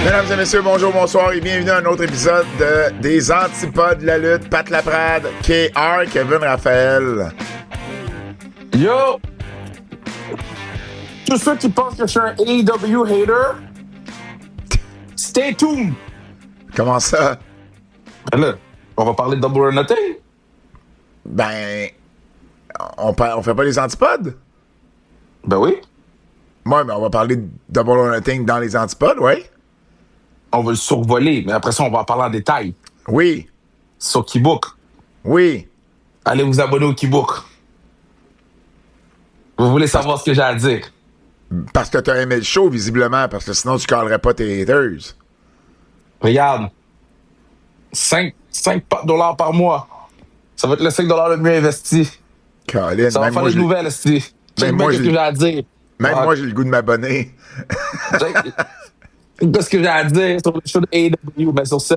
Mesdames et messieurs, bonjour, bonsoir et bienvenue à un autre épisode des Antipodes de la lutte. Pat Laprade, KR, Kevin Raphaël. Yo! Tous ceux qui pensent que je suis un AEW hater, stay tuned! Comment ça? Ben là, on va parler de Double or Nothing? Ben, on fait pas les Antipodes? Ben oui. Ouais, mais on va parler de Double or Nothing dans les Antipodes, ouais? On va le survoler, mais après ça, on va en parler en détail. Oui. Sur Keybook. Oui. Allez vous abonner au Keybook. Vous voulez savoir ce que j'ai à dire? Parce que t'as aimé le show, visiblement, parce que sinon tu calerais pas tes haters. Regarde. 5 $ par mois. Ça va être le 5 $ le mieux investi. Colin, Ça va faire des nouvelles, esti. Check bien ce que j'ai à dire. Même moi, j'ai le goût de m'abonner. Qu'est-ce que j'ai à dire sur le show de AEW? Ben sur ça,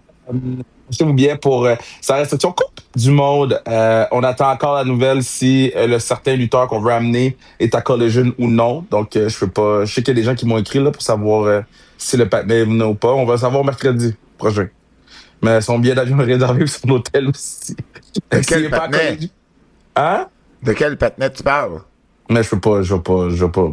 achetez-vous bien pour sa restriction Coupe du Monde. On attend encore la nouvelle si le certain lutteur qu'on veut amener est à Collision ou non. Donc, je peux pas. Je sais qu'il y a des gens qui m'ont écrit là, pour savoir si le partenaire est venu ou pas. On va le savoir mercredi prochain. Mais son billet d'avion est réservé pour son hôtel aussi. De quel partenaire? Hein? De quel partenaire tu parles? Mais je peux pas.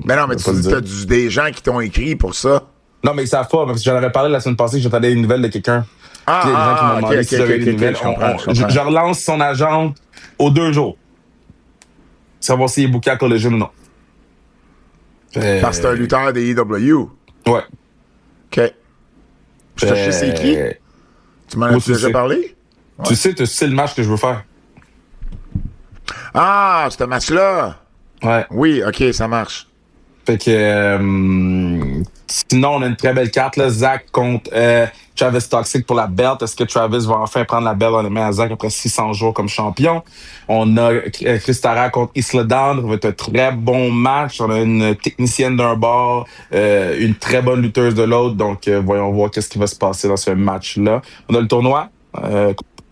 Mais non, mais t'as des gens qui t'ont écrit pour ça. Non, mais ils savent pas, parce que j'en avais parlé la semaine passée que j'attendais une nouvelle de quelqu'un. Il y a des gens qui m'ont demandé si j'avais une nouvelle. Je relance son agent aux 2 jours. Savoir s'il est booké à Collision ou non. Parce que c'est un lutteur des EW. Ouais. OK. Je te sais c'est qui? Tu m'en as déjà parlé? Ouais. Tu sais le match que je veux faire. Ah, ce match-là? Ouais. Oui, OK, ça marche. Fait que sinon, on a une très belle carte, là. Zach contre Travis Toxic pour la belt. Est-ce que Travis va enfin prendre la belt dans les mains à Zach après 600 jours comme champion? On a Chris Tara contre Isla Dawn. Ça va être un très bon match. On a une technicienne d'un bord, une très bonne lutteuse de l'autre. Donc, voyons voir qu'est-ce qui va se passer dans ce match-là. On a le tournoi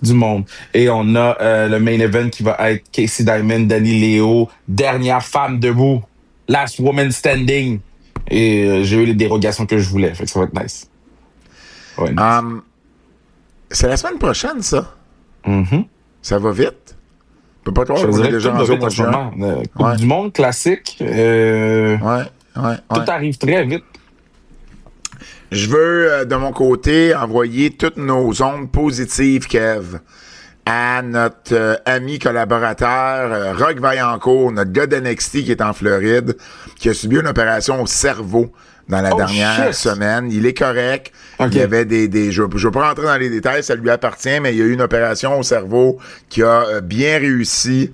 du monde. Et on a le main event qui va être Casey Diamond, Danny Leo, dernière femme debout. Last woman standing. Et j'ai eu les dérogations que je voulais. Fait que ça va être nice. Ouais, nice. C'est la semaine prochaine, ça? Mm-hmm. Ça va vite? Je peux pas croire qu'on est déjà rendu au mois de juin. Coupe du monde classique. Tout arrive très vite. Je veux, de mon côté, envoyer toutes nos ondes positives, Kev, à notre ami collaborateur Rock Vaillancourt, notre gars d'NXT qui est en Floride, qui a subi une opération au cerveau dans la dernière semaine. Il est correct. Okay. Il y avait je veux pas rentrer dans les détails, ça lui appartient, mais il y a eu une opération au cerveau qui a bien réussi.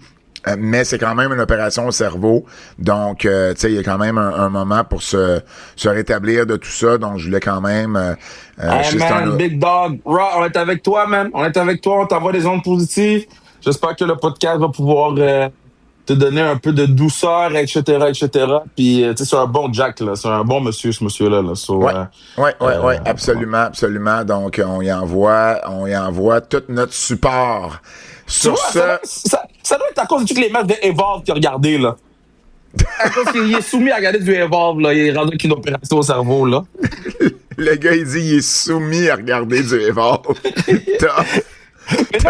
Mais c'est quand même une opération au cerveau. Donc, tu sais, il y a quand même un moment pour se rétablir de tout ça. Donc, je voulais quand même... hey man, Big Dog, Raw, on est avec toi, man. On est avec toi, on t'envoie des ondes positives. J'espère que le podcast va pouvoir te donner un peu de douceur, etc., etc. Puis, tu sais, c'est un bon Jack, là. C'est un bon monsieur, ce monsieur-là. Là. So, ouais, absolument. Donc, on y envoie tout notre support. Sur ça doit être à cause de tous les matchs de Evolve qu'il a regardé, là. À cause qu'il est soumis à regarder du Evolve, là. Il est rendu avec une opération au cerveau, là. Le gars, il dit il est soumis à regarder du Evolve. Tough. Mais tu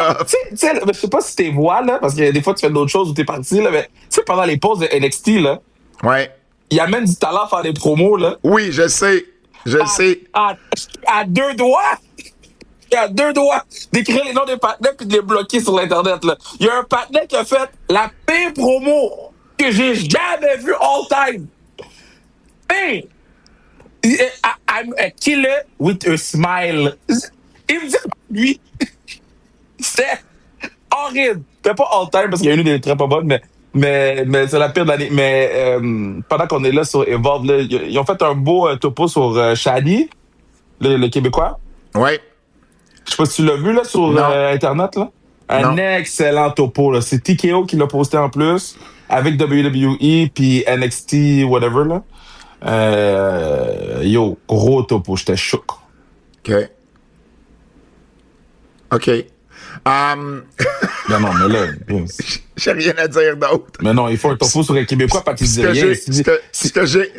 sais, je sais pas si t'es voix, là, parce que des fois, tu fais d'autres choses où t'es parti, là, mais tu sais, pendant les pauses de NXT, là. Ouais. Il amène du talent à faire des promos, là. Oui, je sais. À 2 doigts! À 2 doigts d'écrire les noms des partenaires puis de les bloquer sur l'Internet, là. Il y a un partenaire qui a fait la pire promo que j'ai jamais vue all time. Hey! I'm a killer with a smile. Il me dit, lui, c'était horrible. C'était pas all time parce qu'il y a eu des très pas bonnes, mais c'est la pire de l'année. Mais pendant qu'on est là sur Evolve, là, ils ont fait un beau topo sur Shady, le Québécois. Ouais. Je sais pas si tu l'as vu là sur Internet. Là. Un excellent topo. Là. C'est TKO qui l'a posté en plus avec WWE puis NXT, whatever. Là. Gros topo. J'étais choc. OK. Non, non, mais là... J'ai rien à dire d'autre. Mais non, il faut un topo sur un Québécois parce qu'il dit rien. Ce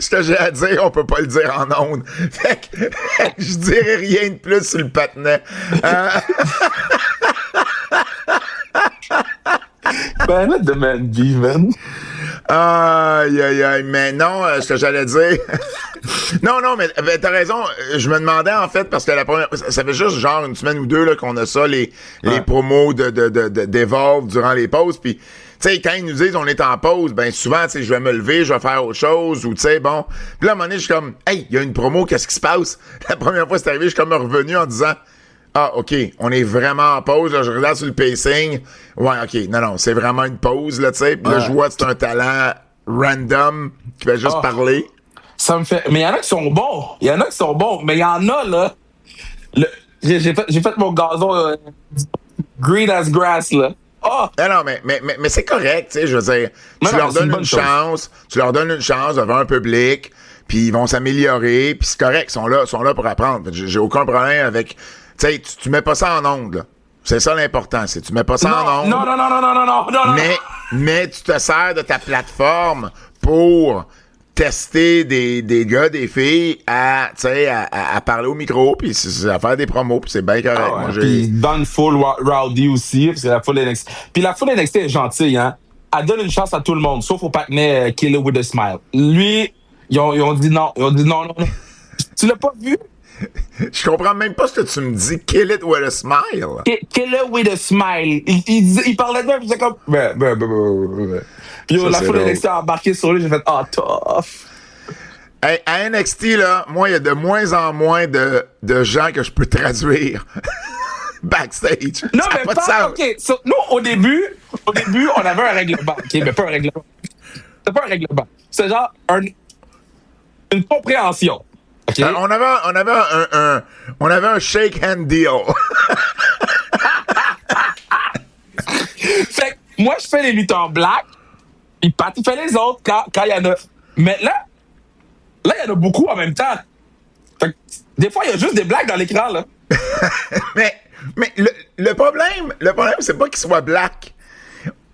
que j'ai à dire, on peut pas le dire en ondes. Fait que je dirais rien de plus sur le patinet. Ben, là, de man B, man. Aïe, aïe, aïe. Mais non, ce que j'allais dire... non, mais t'as raison. Je me demandais, en fait, parce que la première... Ça fait juste genre une semaine ou deux là, qu'on a ça, les promos d'Evolve durant les pauses. Puis, tu sais, quand ils nous disent on est en pause, ben souvent, tu sais, je vais me lever, je vais faire autre chose, ou tu sais, bon. Puis là, à un moment donné, je suis comme, hey, il y a une promo, qu'est-ce qui se passe? La première fois que c'est arrivé, je suis comme revenu en disant... Ah, OK, on est vraiment en pause. Là, je regarde sur le pacing. Ouais, OK, non, c'est vraiment une pause, là, tu sais. Puis là, je vois que c'est un talent random qui va juste parler. Ça me fait... Mais il y en a qui sont bons. Mais il y en a, là... J'ai fait mon gazon green as grass, là. Oh! Non, mais c'est correct, tu sais, je veux dire. Tu leur donnes une chance devant un public, puis ils vont s'améliorer, puis c'est correct, ils sont là pour apprendre. J'ai aucun problème avec... Tu sais, tu mets pas ça en ondes, là. C'est ça l'important, c'est tu mets pas ça en ondes. Non. Mais tu te sers de ta plateforme pour tester des gars, des filles à parler au micro, puis à faire des promos, puis c'est bien correct. Ah ouais, puis dans le full rowdy aussi, parce que la full NXT. Puis la full NXT est gentille, hein. Elle donne une chance à tout le monde, sauf au patinet Killer with a Smile. Lui, ils ont dit non. Non. Tu l'as pas vu? Je comprends même pas ce que tu me dis. Kill it with a smile. Kill it with a smile. Il parlait de moi, puis c'est comme... Puis la foule NXT a embarqué sur lui, j'ai fait « Ah, tough! » Hey, à NXT, là, moi, il y a de moins en moins de gens que je peux traduire backstage. Non, mais pas... OK, so, nous, au début, on avait un règlement. OK, mais pas un règlement. C'était pas un règlement. C'est genre une compréhension. Okay. On avait un shake hand deal. Fait que moi, je fais les lutteurs black, puis Pat, il fait les autres quand il y en a. Mais là, il y en a beaucoup en même temps. Fait que, des fois, il y a juste des blagues dans l'écran, là. mais le problème, c'est pas qu'il soit black.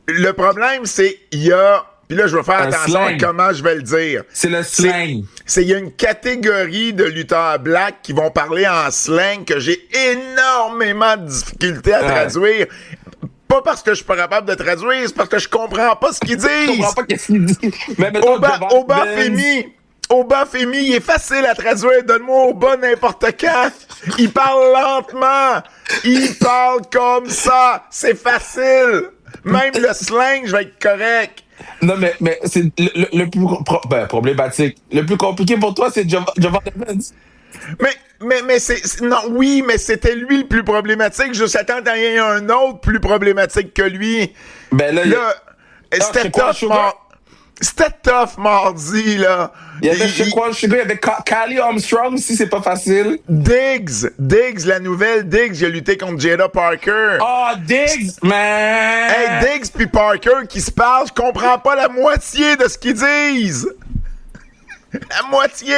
Le problème, c'est il y a... Puis là, je vais faire attention à comment je vais le dire. C'est le slang. Il y a une catégorie de lutteurs black qui vont parler en slang que j'ai énormément de difficultés à traduire. Pas parce que je suis pas capable de traduire, c'est parce que je comprends pas ce qu'ils disent. Je comprends pas ce qu'ils disent. Mais Obafemi, il est facile à traduire. Donne-moi Oba n'importe quand. Il parle lentement. Il parle comme ça. C'est facile. Même le slang, je vais être correct. Non, mais c'est le plus problématique. Le plus compliqué pour toi, c'est Javon Evans. Mais c'est... Non, oui, mais c'était lui le plus problématique. Jusqu'à temps qu'il y ait un autre plus problématique que lui. Ben là c'était tough mardi, là. Il y avait il y avait Kylie Armstrong aussi, c'est pas facile. Diggs, la nouvelle Diggs, il a lutté contre Jada Parker. Oh, Diggs, man! Hey, Diggs pis Parker qui se parlent, je comprends pas la moitié de ce qu'ils disent. La moitié!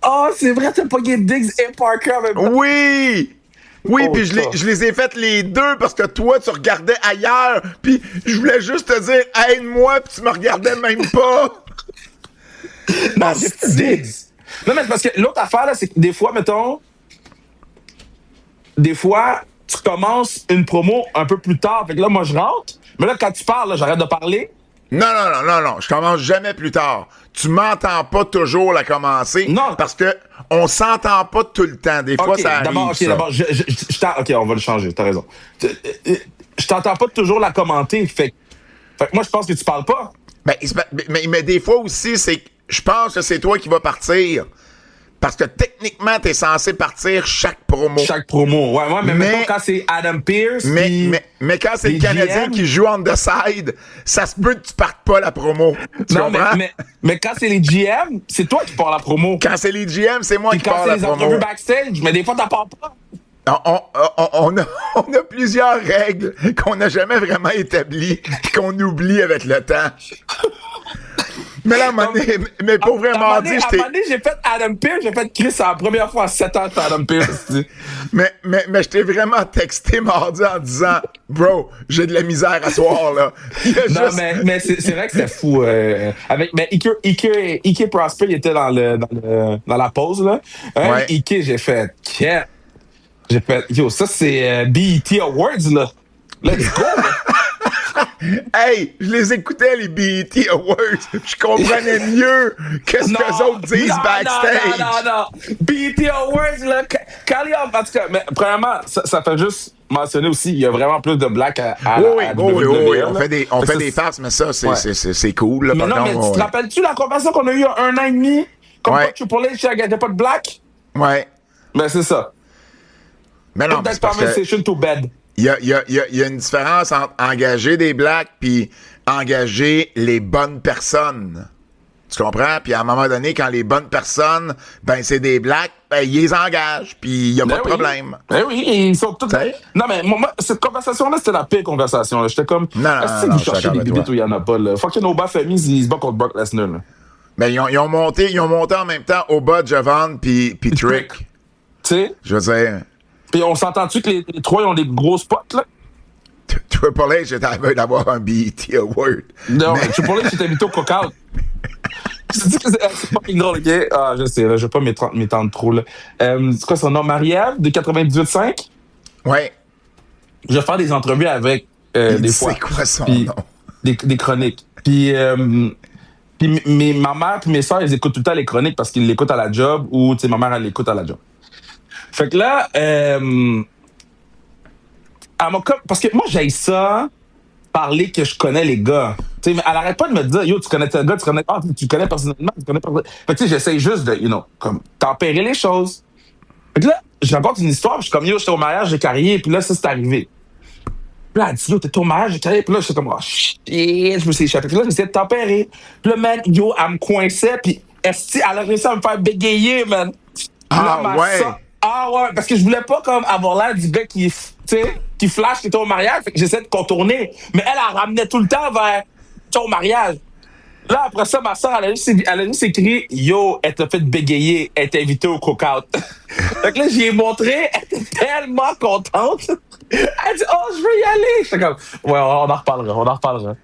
Oh, c'est vrai, t'as pas gagné Diggs et Parker en même temps. Oui! Oui, puis je les ai faites les deux parce que toi, tu regardais ailleurs, puis je voulais juste te dire « Aide-moi », puis tu me regardais même pas. Non, c'est Diggs. Non, mais parce que l'autre affaire, là, c'est que des fois, mettons... Des fois, tu commences une promo un peu plus tard. Fait que là, moi, je rentre. Mais là, quand tu parles, là, j'arrête de parler. Non. Je commence jamais plus tard. Tu m'entends pas toujours la commencer. Non. Parce que on s'entend pas tout le temps. Des fois, ça arrive. D'abord, OK, on va le changer. T'as raison. Je t'entends pas toujours la commenter. Fait que moi, je pense que tu parles pas. Mais des fois aussi, je pense que c'est toi qui vas partir. Parce que techniquement, t'es censé partir chaque promo. Ouais, mais mettons quand c'est Adam Pearce. Mais quand c'est le Canadien qui joue on the side, ça se peut que tu partes pas la promo. Tu comprends? Mais quand c'est les GM, c'est toi qui pars la promo. Quand c'est les GM, c'est moi qui pars la promo. Quand c'est les entrevues backstage, mais des fois, t'en pars pas. On a plusieurs règles qu'on n'a jamais vraiment établies et qu'on oublie avec le temps. Mais là, à un moment donné, mais pour vrai, mardi, À un moment donné, j'ai fait Adam Pearce, j'ai fait Chris, c'est la première fois en 7 ans que je fais Adam Pearce. mais je t'ai vraiment texté mardi en disant, bro, j'ai de la misère à soir, là. Non, mais c'est vrai que c'est fou. Mais Ike Prosper, il était dans la pause, là. Ouais. Ike, j'ai fait, yeah. J'ai fait, yo, ça, c'est BET Awards, là. Let's go, là. Hey, je les écoutais, les BET Awards. Je comprenais mieux qu'est-ce que les autres disent backstage. Non. BET Awards, là. En tout cas, mais premièrement, ça fait juste mentionner aussi, il y a vraiment plus de black à Oui. WWE, On fait des farces, mais ça, c'est cool. Là, mais non, mais tu te rappelles-tu la conversation qu'on a eue il y a 1 an et demi? Comme quoi Triple H, il n'y avait pas de black? Ouais. Ben, c'est ça. Mais non, That conversation to bed. Il y a une différence entre engager des blacks puis engager les bonnes personnes. Tu comprends? Puis à un moment donné, quand les bonnes personnes, ben c'est des blacks, ben ils les engagent, puis il n'y a pas de problème. Ben oui, ils sont tous... Non, mais moi, cette conversation-là, c'était la pire conversation. J'étais comme... Est-ce que vous cherchez des bibites où il n'y en a pas, là? Fucking Oba Femi, il se bat contre Brock Lesnar, là. Ben ils ont monté en même temps Oba, Javon, puis Trick. Tu sais? Je veux dire... Puis on s'entend-tu que les trois, ils ont des gros spots, là? Triple H, j'étais à veille d'avoir un BET Award. Non, Triple H, j'étais invité au cook-out. C'est fucking drôle, OK? Ah, je sais, là, je vais pas m'étendre trop, là. C'est quoi son nom? Marie-Ève, de 98.5? Ouais. Je vais faire des entrevues avec, des fois. C'est quoi son nom? Des chroniques. Puis ma mère et mes soeurs, ils écoutent tout le temps les chroniques parce qu'ils l'écoutent à la job ou, tu sais, ma mère, elle l'écoute à la job. Fait que là, parce que moi, j'ai ça, parler que je connais les gars. Tu sais, elle arrête pas de me dire, yo, tu connais tel gars, tu connais personnellement, tu connais personnellement. Fait que tu sais, j'essaie juste de, comme, tempérer les choses. Fait que là, je raconte une histoire, puis je suis comme, yo, j'étais au mariage de Carrier, puis là, ça, c'est arrivé. Puis là, elle dit, yo, t'es au mariage de Carrier, puis là, j'étais comme, oh, shit, je me suis échappé. Puis là, j'essayais de tempérer. Puis là, man, yo, elle me coinçait, puis elle a réussi à me faire bégayer, man. Ah ouais, parce que je voulais pas comme avoir l'air du gars qui flash qui était au mariage, fait que j'essaie de contourner. Mais elle ramenait tout le temps vers au mariage. Là, après ça, ma soeur, elle a juste écrit « Yo, elle t'a fait bégayer, elle t'a invité au cook-out. » Fait que là, j'y ai montré, elle était tellement contente. Elle dit « Oh, je veux y aller. » J'étais comme « Ouais, on en reparlera.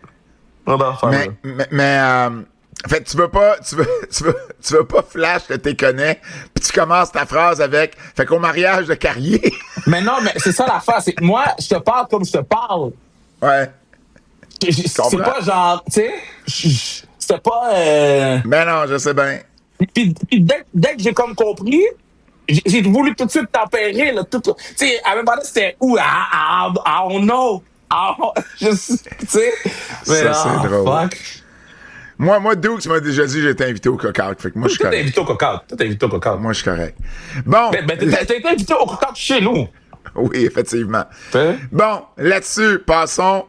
Mais en fait, tu veux pas flash que t'es connais, puis tu commences ta phrase avec « Fait qu'au mariage de Carrier... » Mais non, mais c'est ça l'affaire, c'est que moi, je te parle comme je te parle. Ouais. C'est pas genre, tu sais, c'était pas... Ben non, je sais bien. Puis dès que j'ai comme compris, j'ai voulu tout de suite tempérer, là, tout. Tu sais, à un moment donné, c'était où? I don't know. Tu sais. Ça, c'est drôle. Fuck. Moi, Dukes m'a déjà dit que j'étais invité au cook-out. Fait que moi, je suis correct. T'es invité au cook-out. Moi, je suis correct. Bon. Mais t'as été invité au cook-out chez nous. Oui, effectivement. T'sais? Bon, là-dessus, passons.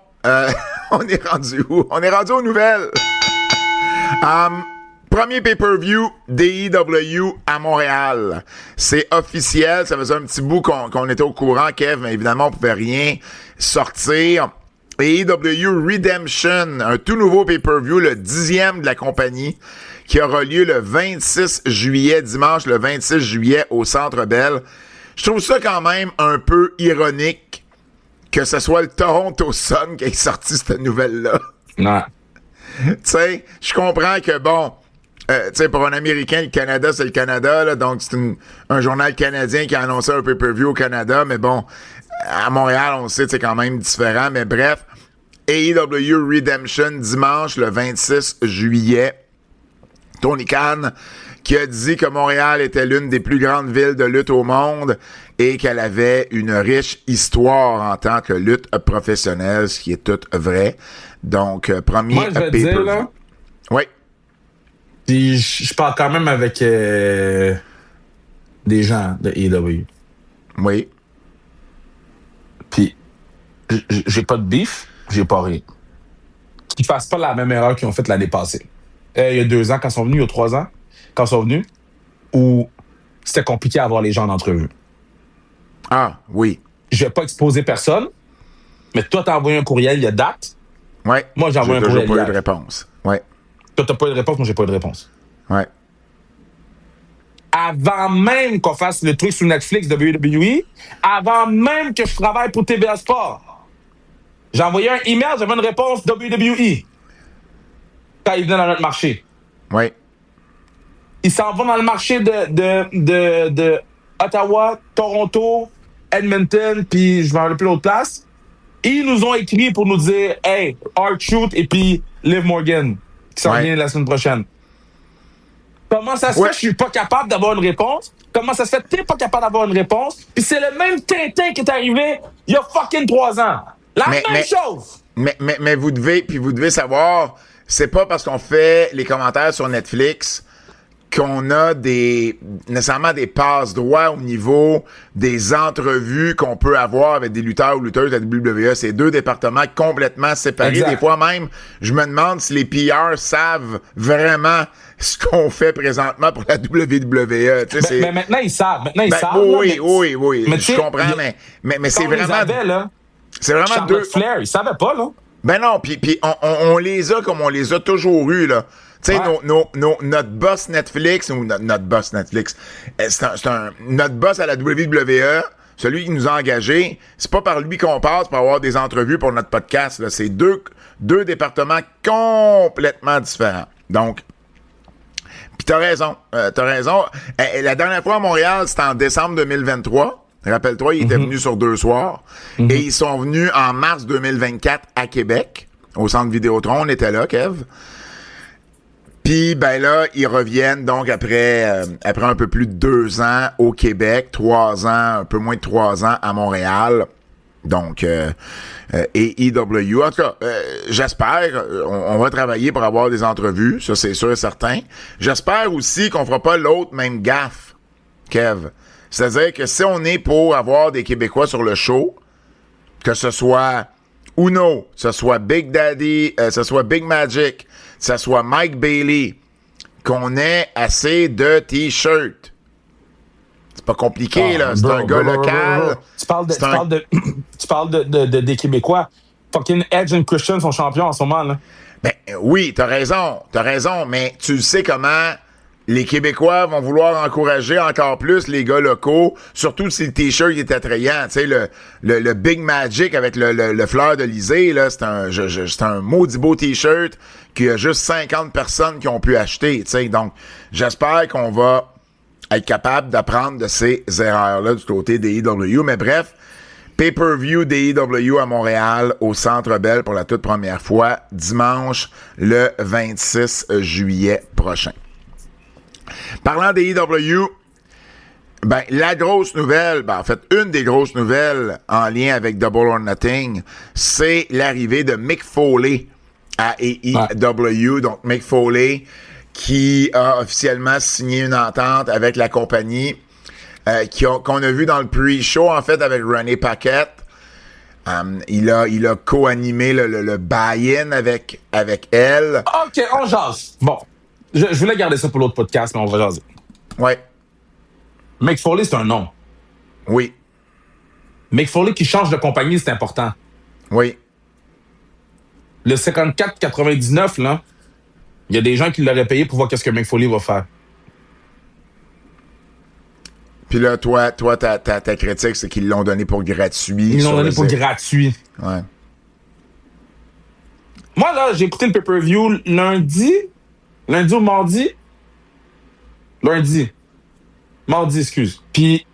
On est rendu où? On est rendu aux nouvelles. Premier pay-per-view d'AEW à Montréal. C'est officiel. Ça faisait un petit bout qu'on était au courant, Kev, mais évidemment, on pouvait rien sortir. AEW Redemption, un tout nouveau pay-per-view, le 10e de la compagnie, qui aura lieu le 26 juillet, dimanche le 26 juillet au Centre Bell. Je trouve ça quand même un peu ironique que ce soit le Toronto Sun qui ait sorti cette nouvelle-là. Non. Tu sais, je comprends que, bon, tu sais, pour un Américain, le Canada, c'est le Canada, là, donc c'est un journal canadien qui a annoncé un pay-per-view au Canada, mais bon, à Montréal, on sait que c'est quand même différent, mais bref, AEW Redemption, dimanche, le 26 juillet, Tony Khan, qui a dit que Montréal était l'une des plus grandes villes de lutte au monde et qu'elle avait une riche histoire en tant que lutte professionnelle, ce qui est tout vrai. Donc, premier moi, je vais te dire, là, oui. Puis je parle quand même avec des gens de AEW. Oui. Puis j'ai pas de beef, j'ai pas rien. Qu'ils fassent pas la même erreur qu'ils ont faite l'année passée. Il y a 2 ans, quand ils sont venus, il y a 3 ans, quand ils sont venus, où c'était compliqué à avoir les gens en entrevue. Ah, oui. Je vais pas exposer personne, mais toi, t'as envoyé un courriel, il y a date. Ouais. Moi, j'ai envoyé un courriel. J'ai toujours pas eu de réponse. Ouais. Toi, t'as pas eu de réponse, moi, j'ai pas eu de réponse. Ouais. Avant même qu'on fasse le truc sur Netflix de WWE, avant même que je travaille pour TVA Sport, j'ai envoyé un email, j'avais une réponse WWE quand ils venaient dans notre marché. Oui. Ils s'en vont dans le marché de Ottawa, Toronto, Edmonton, puis je m'en rappelle plus l'autre place. Ils nous ont écrit pour nous dire « Hey, R-Truth et puis Liv Morgan, qui s'en vient la semaine prochaine. » Comment ça se fait que je suis pas capable d'avoir une réponse? Comment ça se fait que t'es pas capable d'avoir une réponse? Puis c'est le même Tintin qui est arrivé il y a fucking 3 ans. La même chose! Mais vous devez savoir, c'est pas parce qu'on fait les commentaires sur Netflix qu'on a nécessairement des passe-droits au niveau des entrevues qu'on peut avoir avec des lutteurs ou lutteuses de la WWE. C'est 2 départements complètement séparés. Exact. Des fois même, je me demande si les PR savent vraiment ce qu'on fait présentement pour la WWE. Mais maintenant, ils savent. Oui. Mais je comprends, mais c'est vraiment... C'est vraiment Charlotte Flair, ils savaient pas, là. Ben non, puis on les a comme on les a toujours eus, là. Tu sais, notre boss Netflix, ou notre boss Netflix, notre boss à la WWE, celui qui nous a engagés, c'est pas par lui qu'on passe pour avoir des entrevues pour notre podcast, là. C'est deux départements complètement différents. Donc, puis t'as raison. La dernière fois à Montréal, c'était en décembre 2023. Rappelle-toi, ils étaient venus sur 2 soirs. Et ils sont venus en mars 2024 à Québec, au Centre Vidéotron. On était là, Kev. Puis, ben là, ils reviennent donc après un peu plus de 2 ans au Québec, 3 ans, un peu moins de 3 ans à Montréal. Donc, AEW. En tout cas, j'espère, on va travailler pour avoir des entrevues, ça c'est sûr et certain. J'espère aussi qu'on fera pas l'autre même gaffe, Kev. C'est-à-dire que si on est pour avoir des Québécois sur le show, que ce soit Uno, que ce soit Big Daddy, que ce soit Big Magic, que ce soit Mike Bailey, qu'on ait assez de T-shirts. C'est pas compliqué, là. C'est un gars local. Tu parles des Québécois. Fucking Edge and Christian sont champions en ce moment, là. Ben oui, t'as raison, mais tu le sais comment les Québécois vont vouloir encourager encore plus les gars locaux, surtout si le T-shirt est attrayant. Tu sais, le Big Magic avec le fleur de lysée, là, c'est un maudit beau T-shirt qu'il y a juste 50 personnes qui ont pu acheter. Tu sais, donc, j'espère qu'on va être capable d'apprendre de ces erreurs-là du côté des AEW. Mais bref, pay-per-view des AEW à Montréal, au Centre Bell pour la toute première fois, dimanche le 26 juillet prochain. Parlant des AEW, ben, la grosse nouvelle, en fait, une des grosses nouvelles en lien avec Double or Nothing, c'est l'arrivée de Mick Foley à AEW. Ouais. Donc, Mick Foley qui a officiellement signé une entente avec la compagnie qu'on a vu dans le pre-show, en fait, avec René Paquette. Il a co-animé le buy-in avec elle. OK, on jase. Bon. Je voulais garder ça pour l'autre podcast, mais on va jaser. Ouais. Mick Foley, c'est un nom. Oui. Mick Foley qui change de compagnie, c'est important. Oui. Le 54,99, là, il y a des gens qui l'auraient payé pour voir qu'est-ce que Mick Foley va faire. Puis là, toi, ta critique, c'est qu'ils l'ont donné pour gratuit. Ils l'ont donné pour gratuit. Ouais. Moi, là, j'ai écouté le pay-per-view lundi ou mardi? Mardi, excuse. Puis,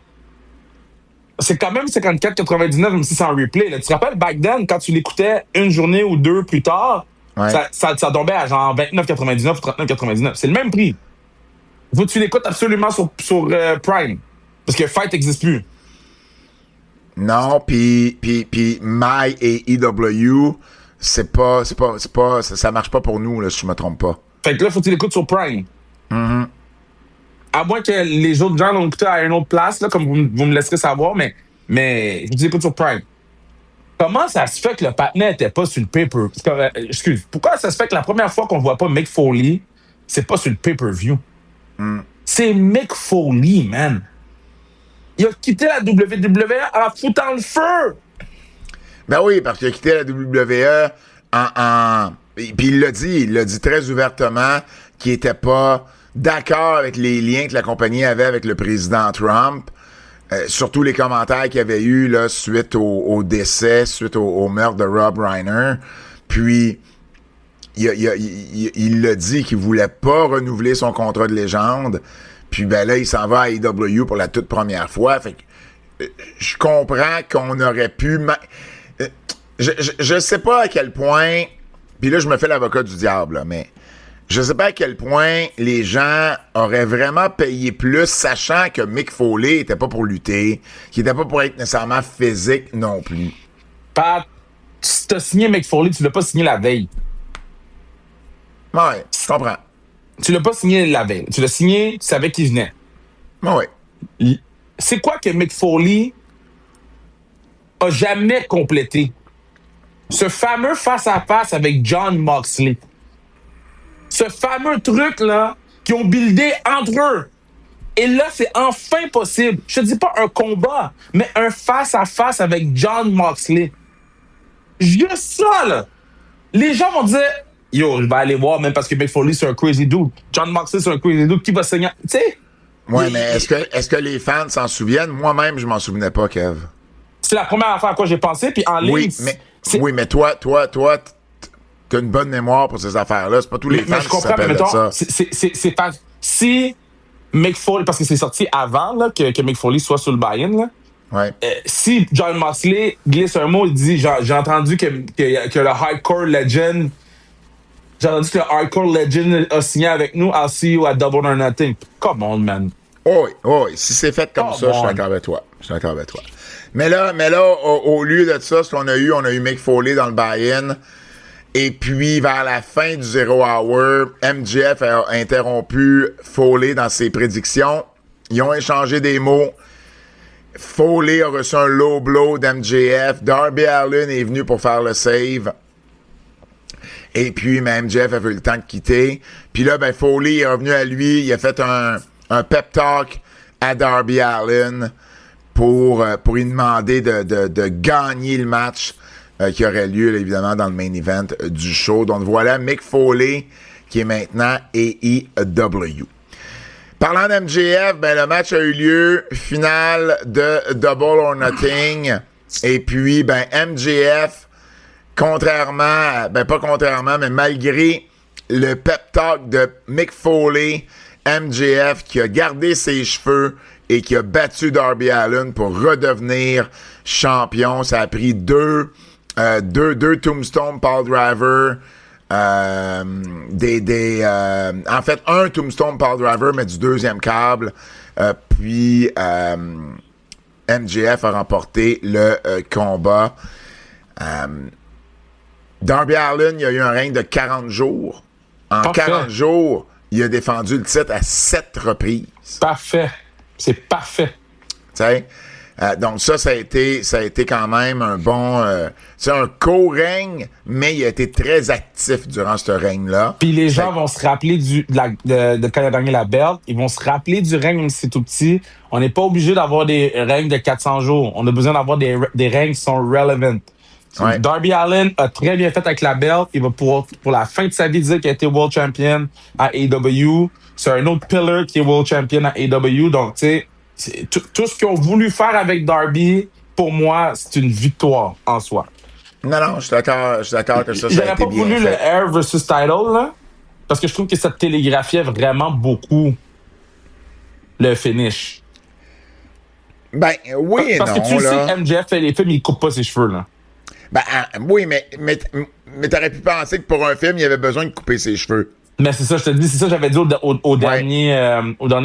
c'est quand même 54,99, même si c'est en replay. Là. Tu te rappelles, back then, quand tu l'écoutais une journée ou 2 plus tard, ouais. ça tombait à genre 29,99 ou 39,99. C'est le même prix. Faut que tu l'écoutes absolument sur Prime. Parce que Fight n'existe plus. Non, puis My et EW, ça marche pas pour nous, là, si je me trompe pas. Fait que là, faut que tu l'écoutes sur Prime. Mm-hmm. À moins que les autres gens l'ont écouté à une autre place, là, comme vous me laisserez savoir, mais faut que tu l'écoutes sur Prime. Comment ça se fait que le patinet n'était pas sur le paper? Excuse, pourquoi ça se fait que la première fois qu'on voit pas Mick Foley, c'est pas sur le pay-per-view? C'est Mick Foley, man. Il a quitté la WWE en foutant le feu. Ben oui, parce qu'il a quitté la WWE puis il l'a dit très ouvertement qu'il était pas d'accord avec les liens que la compagnie avait avec le président Trump, surtout les commentaires qu'il y avait eu là, suite au décès, suite au meurtre de Rob Reiner. Puis, il l'a dit qu'il voulait pas renouveler son contrat de légende. Puis ben là, il s'en va à AEW pour la toute première fois. Fait que je comprends qu'on aurait pu... Je sais pas à quel point... Puis là, je me fais l'avocat du diable, là, mais je sais pas à quel point les gens auraient vraiment payé plus, sachant que Mick Foley était pas pour lutter, qu'il était pas pour être nécessairement physique non plus. Pat, si t'as signé Mick Foley, tu l'as pas signé la veille. Ouais, je comprends. Tu l'as pas signé la veille. Tu l'as signé, tu savais qu'il venait. Ouais. C'est quoi que Mick Foley a jamais complété? Ce fameux face-à-face avec Jon Moxley. Ce fameux truc-là qu'ils ont buildé entre eux. Et là, c'est enfin possible. Je te dis pas un combat, mais un face-à-face avec Jon Moxley. Juste ça, là. Les gens vont dire, yo, je vais aller voir, même parce que Mick Foley, c'est un crazy dude. Jon Moxley, c'est un crazy dude. Qui va signer? Tu sais? Ouais, mais est-ce que les fans s'en souviennent? Moi-même, je m'en souvenais pas, Kev. C'est la première affaire à quoi j'ai pensé, puis en ligne... Oui, mais toi, t'as une bonne mémoire pour ces affaires-là. C'est pas tous les fans qui s'appellent de ça. C'est pas... Si Mick Foley... Parce que c'est sorti avant là, que Mick Foley soit sur le buy-in, là. Ouais. Si Jon Moxley glisse un mot, il dit, j'ai entendu que le Hardcore Legend... J'ai entendu que le Hardcore Legend a signé avec nous, I'll see you at Double or Nothing. Come on, man. Oh oui. Si c'est fait comme ça, je suis d'accord avec toi. Mais là, au lieu de ça, ce qu'on a eu Mick Foley dans le buy-in. Et puis, vers la fin du Zero Hour, MJF a interrompu Foley dans ses prédictions. Ils ont échangé des mots. Foley a reçu un low blow d'MJF. Darby Allin est venu pour faire le save. Et puis, MJF avait eu le temps de quitter. Puis là, ben, Foley est revenu à lui. Il a fait un pep talk à Darby Allin pour lui demander de gagner le match qui aurait lieu, là, évidemment, dans le main event du show. Donc voilà, Mick Foley, qui est maintenant AEW. Parlant d'MJF, ben, le match a eu lieu, finale de Double or Nothing. Et puis, ben, MJF, mais malgré le pep talk de Mick Foley, MJF qui a gardé ses cheveux et qui a battu Darby Allin pour redevenir champion. Ça a pris deux Tombstone Piledriver, en fait, un Tombstone Piledriver, mais du deuxième câble. Puis MJF a remporté le combat. Darby Allin, il y a eu un règne de 40 jours. En Parfait. 40 jours, il a défendu le titre à 7 reprises. Parfait. C'est parfait. Tu sais? Donc ça a été quand même un bon... c'est un co-règne, mais il a été très actif durant ce règne-là. Puis les gens vont se rappeler de quand il a gagné la belt. Ils vont se rappeler du règne, même si c'est tout petit. On n'est pas obligé d'avoir des règnes de 400 jours. On a besoin d'avoir des règnes qui sont relevant. Ouais. Darby Allin a très bien fait avec la belt. Il va pouvoir, pour la fin de sa vie, dire qu'il a été World Champion à AEW. C'est un autre pillar qui est World Champion à AEW. Donc, tu sais, tout ce qu'ils ont voulu faire avec Darby, pour moi, c'est une victoire en soi. Non, je suis d'accord que ça a été J'aurais pas bien voulu fait. le Air versus Title, là, parce que je trouve que ça télégraphiait vraiment beaucoup le finish. Ben, oui et non, parce que tu là. sais que MJF fait les films, il coupe pas ses cheveux, là. Ben, oui, mais t'aurais pu penser que pour un film, il avait besoin de couper ses cheveux. Mais c'est ça, je te dis, c'est ça que j'avais dit au dernier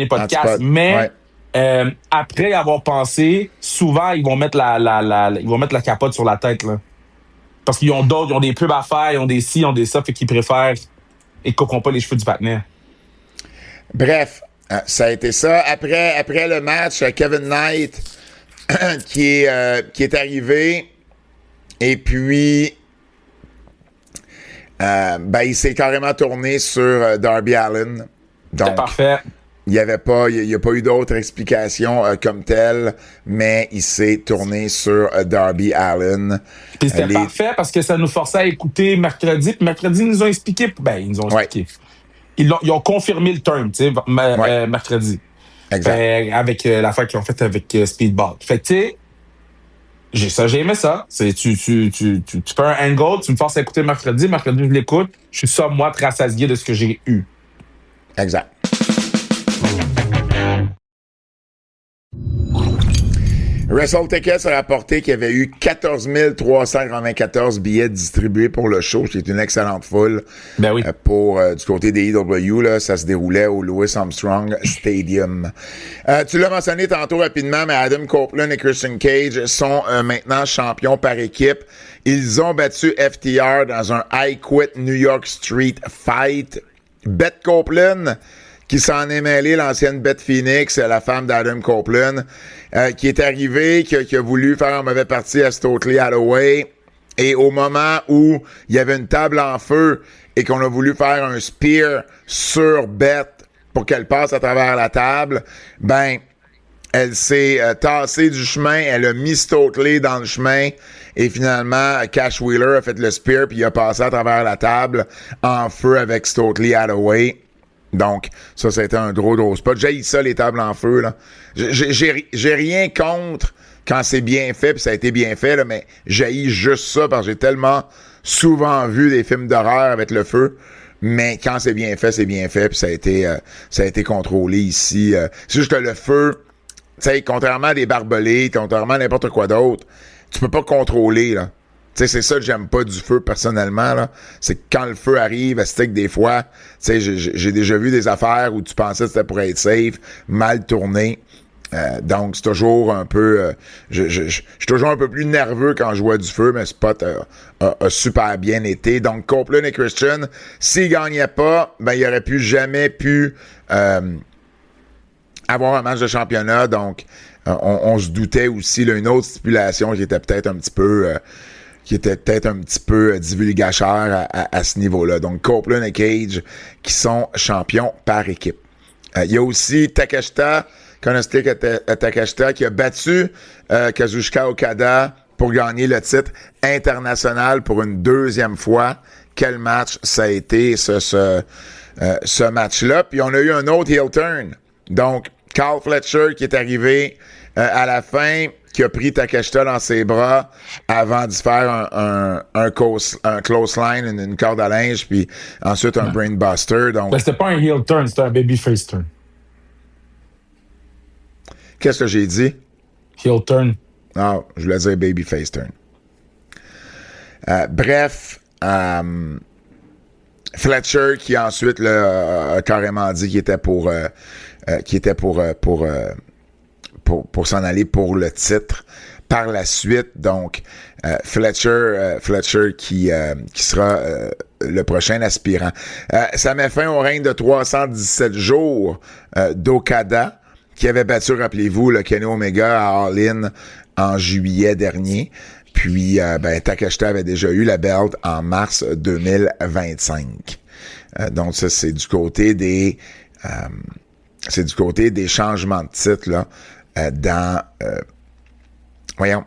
podcast. Mais après avoir pensé, souvent ils vont mettre la capote sur la tête, là. Parce qu'ils ont d'autres, ils ont des pubs à faire, ils ont des ci, ils ont des ça, fait qu'ils préfèrent et couperont pas les cheveux du partenaire. Bref, ça a été ça. Après le match, Kevin Knight qui est arrivé. Et puis, il s'est carrément tourné sur Darby Allin. Donc, c'est parfait. Il n'y avait pas, il y a pas eu d'autres explications comme telles, mais il s'est tourné sur Darby Allin. Puis c'était parfait parce que ça nous forçait à écouter mercredi. Puis mercredi, ils nous ont expliqué. Ben, ils nous ont expliqué. Ils ont confirmé le turn, tu sais, mercredi. Exact. Avec l'affaire qu'ils ont faite avec Speedball. Fait que, tu sais, j'ai aimé ça. Tu fais un angle, tu me forces à écouter mercredi, je l'écoute. Je suis ça, moi, rassasié de ce que j'ai eu. Exact. WrestleTickets a rapporté qu'il y avait eu 14 394 billets distribués pour le show, qui est une excellente foule. Ben oui. Pour du côté des EW, là, ça se déroulait au Louis Armstrong Stadium. Tu l'as mentionné tantôt rapidement, mais Adam Copeland et Christian Cage sont maintenant champions par équipe. Ils ont battu FTR dans un I Quit New York Street Fight. Beth Copeland, qui s'en est mêlé, l'ancienne Beth Phoenix, la femme d'Adam Copeland, qui est arrivée, qui a voulu faire un mauvais parti à Stokely Hathaway. Et au moment où il y avait une table en feu et qu'on a voulu faire un spear sur Beth pour qu'elle passe à travers la table, ben, elle s'est tassée du chemin, elle a mis Stokely dans le chemin et finalement, Cash Wheeler a fait le spear puis il a passé à travers la table en feu avec Stokely Hathaway. Donc, ça a été un gros spot. J'haïs ça, les tables en feu, là. J'ai rien contre quand c'est bien fait, puis ça a été bien fait, là, mais j'haïs juste ça, parce que j'ai tellement souvent vu des films d'horreur avec le feu, mais quand c'est bien fait, puis ça a été contrôlé ici. C'est juste que le feu, tu sais, contrairement à des barbelés, contrairement à n'importe quoi d'autre, tu peux pas contrôler, là. Tu sais, c'est ça que j'aime pas du feu, personnellement, là. C'est que quand le feu arrive, c'est que des fois, tu sais, j'ai déjà vu des affaires où tu pensais que c'était pour être safe, mal tourné. Donc, c'est toujours un peu... je suis toujours un peu plus nerveux quand je vois du feu, mais Spot a super bien été. Donc, Copeland et Christian, s'ils gagnaient pas, ben, ils auraient jamais pu avoir un match de championnat. Donc, on se doutait aussi, là, une autre stipulation qui était peut-être un petit peu divulgateur à ce niveau-là. Donc, Copeland et Cage qui sont champions par équipe. Il y a aussi Takeshita, Konosuke Takeshita, qui a battu Kazuchika Okada pour gagner le titre international pour une deuxième fois. Quel match ça a été, ce match-là. Puis on a eu un autre heel turn. Donc, Carl Fletcher qui est arrivé à la fin, qui a pris Takeshita dans ses bras avant d'y faire un close line, une corde à linge, puis ensuite un brainbuster. Donc, ben, c'était pas un heel turn, c'était un babyface turn. Qu'est-ce que j'ai dit? Heel turn. Non, je voulais dire babyface turn. Bref, Fletcher qui ensuite là, a carrément dit qu'il était pour s'en aller pour le titre par la suite. Donc, Fletcher qui sera le prochain aspirant. Ça met fin au règne de 317 jours d'Okada, qui avait battu, rappelez-vous, le Kenny Omega à All In en juillet dernier. Puis, Takeshita avait déjà eu la belt en mars 2025. Donc, ça, c'est du côté des changements de titre, là, dans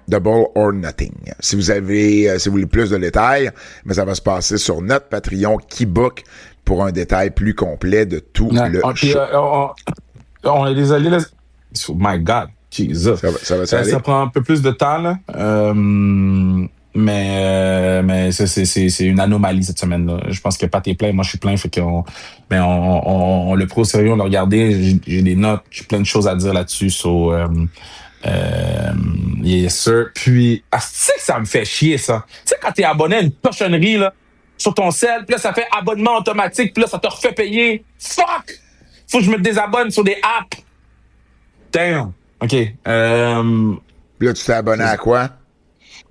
Double or Nothing. Si vous voulez plus de détails, mais ça va se passer sur notre Patreon Keybook pour un détail plus complet de tout le show. On est désolé, là. Oh my God, Jesus. Ça prend un peu plus de temps, là. Mais c'est une anomalie cette semaine-là. Je pense que Pat est plein, moi je suis plein, fait qu'on on le prend au sérieux, on l'a regardé, j'ai des notes, j'ai plein de choses à dire là-dessus. Yes sir. Puis, tu sais que ça me fait chier, ça. Tu sais, quand t'es abonné à une cochonnerie, là, sur ton cell, puis là, ça fait abonnement automatique, puis là, ça te refait payer. Fuck! Faut que je me désabonne sur des apps. Damn. OK. Là, tu t'es abonné à quoi?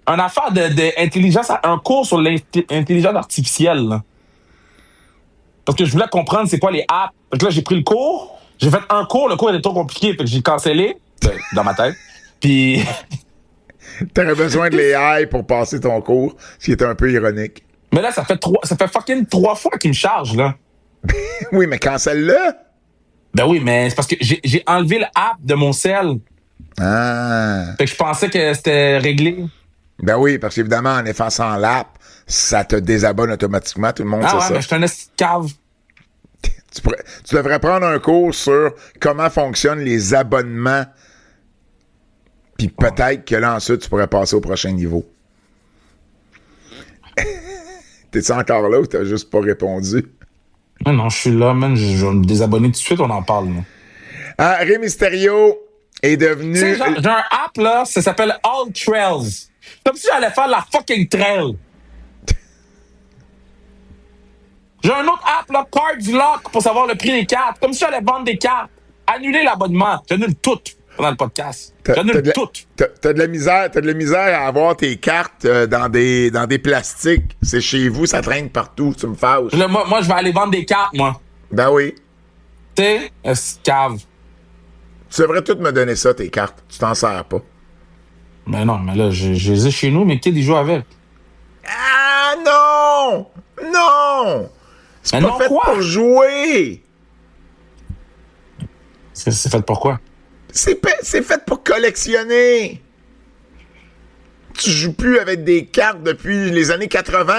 Une affaire d'intelligence, un cours sur l'intelligence artificielle. Là. Parce que je voulais comprendre c'est quoi les apps. Donc là, j'ai pris le cours. J'ai fait un cours. Le cours était trop compliqué. Fait que j'ai cancellé dans ma tête. Puis... T'aurais besoin de l'AI pour passer ton cours, ce qui est un peu ironique. Mais là, ça fait fucking 3 fois qu'il me charge, là. Oui, mais cancelle-le. Ben oui, mais c'est parce que j'ai enlevé l'app de mon cell. Ah. Fait que je pensais que c'était réglé. Ben oui, parce qu'évidemment, en effaçant l'app, ça te désabonne automatiquement. Tout le monde Ah sait ouais, ça. mais je suis un esti de cave. Tu devrais prendre un cours sur comment fonctionnent les abonnements. Puis peut-être que là, ensuite, tu pourrais passer au prochain niveau. T'es-tu encore là ou t'as juste pas répondu? Ah non, je suis là, man. Je vais me désabonner tout de suite, on en parle, là. Ah, Rey Mysterio est devenu... Tu sais, j'ai un app, là, ça s'appelle All Trails. Comme si j'allais faire la fucking trail. J'ai un autre app, là, Cards Lock, pour savoir le prix des cartes. Comme si j'allais vendre des cartes. Annuler l'abonnement. J'annule tout pendant le podcast. J'annule tout. T'as de la misère à avoir tes cartes dans des plastiques. C'est chez vous, ça traîne partout. Tu me fâches. Là, moi, je vais aller vendre des cartes, moi. Ben oui. Tu sais, cave. Tu devrais tout me donner ça, tes cartes. Tu t'en sers pas. Mais non, mais là, je les ai chez nous, mais qui ils jouent avec? Ah non! Non! C'est Mais pas non, fait quoi? pour jouer! C'est fait pour quoi? C'est fait pour collectionner! Tu joues plus avec des cartes depuis les années 80!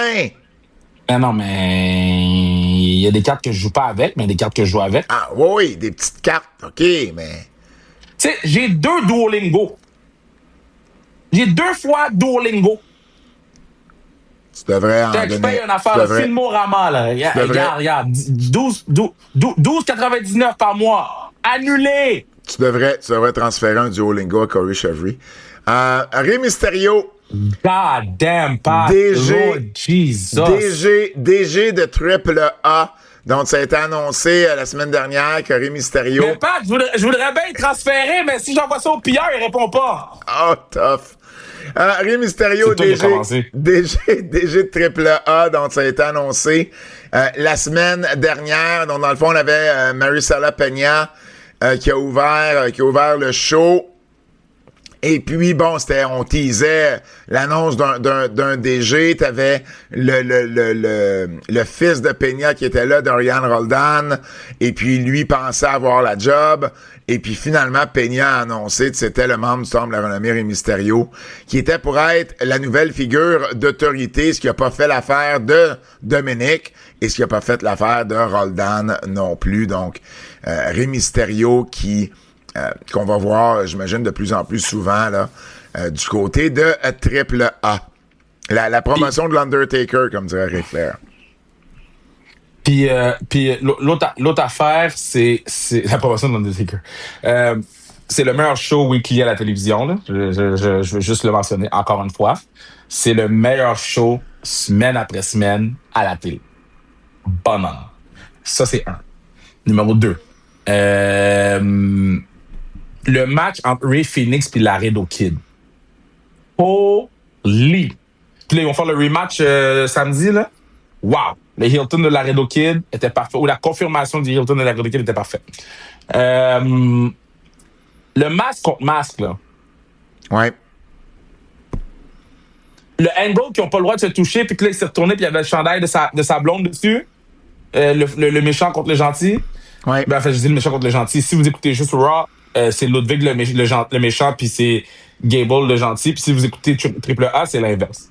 Mais non, mais il y a des cartes que je joue pas avec, mais il y a des cartes que je joue avec. Ah oui, des petites cartes, ok, mais... Tu sais, j'ai 2 Duolingo. J'ai 2 fois Duolingo. Tu devrais en Je donner... paye une affaire, Filmorama, là. Regarde. 12,99 par mois. Annulé! Tu devrais transférer un Duolingo à Corey Chevry. Rey Mysterio... God damn, Pat. DG, Lord Jesus. DG de Triple A. Donc, ça a été annoncé la semaine dernière que Rey Mysterio... Mais Pat, je voudrais bien le transférer, mais si j'envoie ça au pilleur, il répond pas. Oh, tough. Rey Mysterio, DG de Triple A, donc ça a été annoncé la semaine dernière. Donc, dans le fond, on avait Marisela Peña qui a ouvert le show. Et puis, bon, on teasait l'annonce d'un DG. T'avais le fils de Peña qui était là, Dorian Roldan. Et puis, lui pensait avoir la job. Et puis, finalement, Peña a annoncé que c'était le membre du Temple de la Renommée, Rey Mysterio, qui était pour être la nouvelle figure d'autorité, ce qui n'a pas fait l'affaire de Dominic et ce qui n'a pas fait l'affaire de Roldan non plus. Donc, Rey Mysterio qu'on va voir, j'imagine, de plus en plus souvent là, du côté de Triple A. La promotion de l'Undertaker, comme dirait Ric Flair. Puis l'autre affaire, c'est la promotion de l'Undertaker. C'est le meilleur show weekly à la télévision. Là. Je veux juste le mentionner encore une fois. C'est le meilleur show semaine après semaine à la télé. Bonhomme. Ça, c'est 1. Numéro 2. Le match entre Rey Fénix et Laredo Kid. Holy! Puis là, ils vont faire le rematch samedi, là. Wow! Le Hilton de Laredo Kid était parfait. Ou la confirmation du Hilton de Laredo Kid était parfait. Le masque contre masque, là. Ouais. Le handball qui n'ont pas le droit de se toucher, puis que là, il s'est retourné, puis il y avait le chandail de sa blonde dessus. Le méchant contre le gentil. Ouais. Ben, en fait, je dis le méchant contre le gentil. Si vous écoutez juste Raw, c'est Ludwig le méchant, puis c'est Gable le gentil. Puis si vous écoutez Triple A, c'est l'inverse.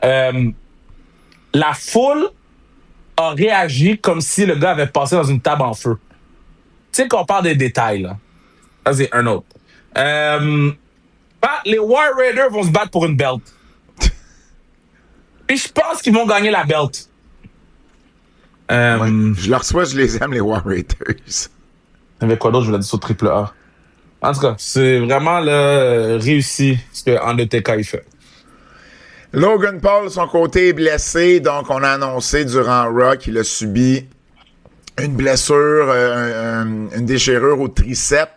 La foule a réagi comme si le gars avait passé dans une table en feu. Tu sais qu'on parle des détails, là. Ça, c'est un autre. Les War Raiders vont se battre pour une belt. Et je pense qu'ils vont gagner la belt. Ouais. Je leur souhaite, je les aime, les War Raiders. Avec quoi d'autre, je voulais dire sur Triple A. En tout cas, c'est vraiment là, réussi ce que Undertaker il fait. Logan Paul, son côté, est blessé. Donc, on a annoncé durant Raw qu'il a subi une blessure, une déchirure au triceps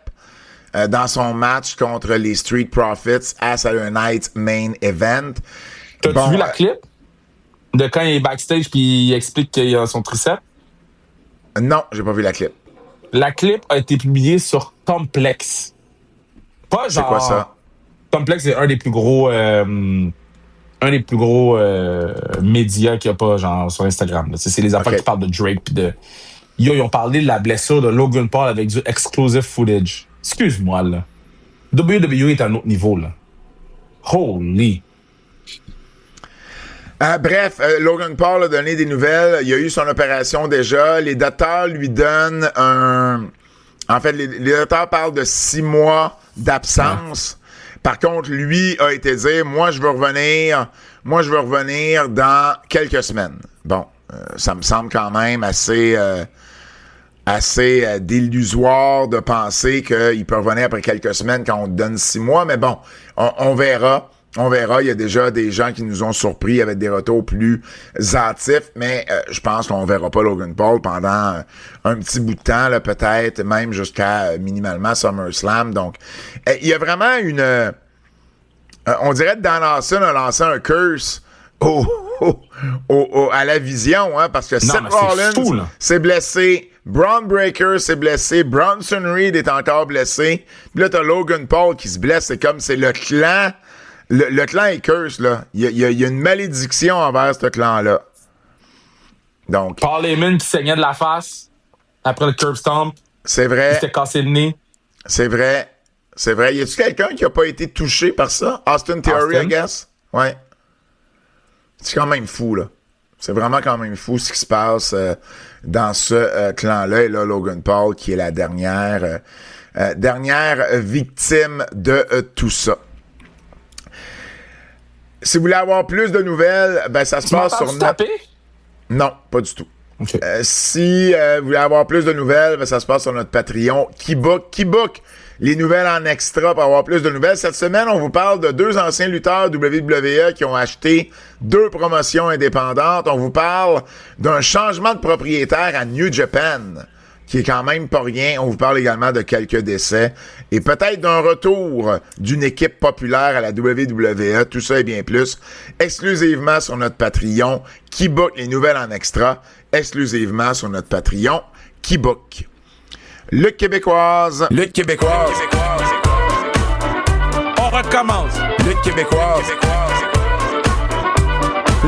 dans son match contre les Street Profits à Saturday Night Main Event. T'as-tu vu la clip de quand il est backstage puis il explique qu'il a son triceps? Non, j'ai pas vu la clip. La clip a été publiée sur Complex. Pas genre... C'est quoi ça? Complex, c'est un des plus gros médias qu'il n'y a pas genre sur Instagram. Là. C'est les affaires qui parlent de Drake Yo, ils ont parlé de la blessure de Logan Paul avec du exclusive footage. Excuse-moi, là. WWE est à un autre niveau, là. Holy. Bref, Logan Paul a donné des nouvelles. Il a eu son opération déjà. Les docteurs lui donnent un... En fait, les docteurs parlent de 6 mois d'absence. Ouais. Par contre, lui a été dire, moi, je veux revenir dans quelques semaines. Bon, ça me semble quand même assez délusoire de penser qu'il peut revenir après quelques semaines quand on te donne 6 mois. Mais bon, on verra. On verra, il y a déjà des gens qui nous ont surpris avec des retours plus hâtifs, mais je pense qu'on verra pas Logan Paul pendant un petit bout de temps, là, peut-être même jusqu'à minimalement SummerSlam. Donc, il y a vraiment on dirait que Dan Lawson a lancé un curse à la vision, hein, parce que Seth Rollins s'est blessé, Braun Breaker s'est blessé, Bronson Reed est encore blessé, puis là, t'as Logan Paul qui se blesse, c'est le clan... Le clan est curse, là. Il y a une malédiction envers ce clan-là. Donc. Paul Heyman qui saignait de la face après le curb stomp. C'est vrai. Il s'était cassé le nez. C'est vrai. Y a-tu quelqu'un qui a pas été touché par ça? Austin Theory, I guess? Ouais. C'est quand même fou, là. C'est vraiment quand même fou ce qui se passe dans ce clan-là. Et là, Logan Paul, qui est la dernière victime de tout ça. Si vous voulez avoir plus de nouvelles, ben ça se passe sur notre... Non, pas du tout. Okay. Si vous voulez avoir plus de nouvelles, ben ça se passe sur notre Patreon. Keybook, les nouvelles en extra pour avoir plus de nouvelles. Cette semaine, on vous parle de 2 anciens lutteurs WWE qui ont acheté 2 promotions indépendantes. On vous parle d'un changement de propriétaire à New Japan, qui est quand même pas rien. On vous parle également de quelques décès et peut-être d'un retour d'une équipe populaire à la WWE. Tout ça et bien plus, exclusivement sur notre Patreon. Keybook, les nouvelles en extra, exclusivement sur notre Patreon. Keybook. Lutte québécoise. On recommence. Lutte québécoise.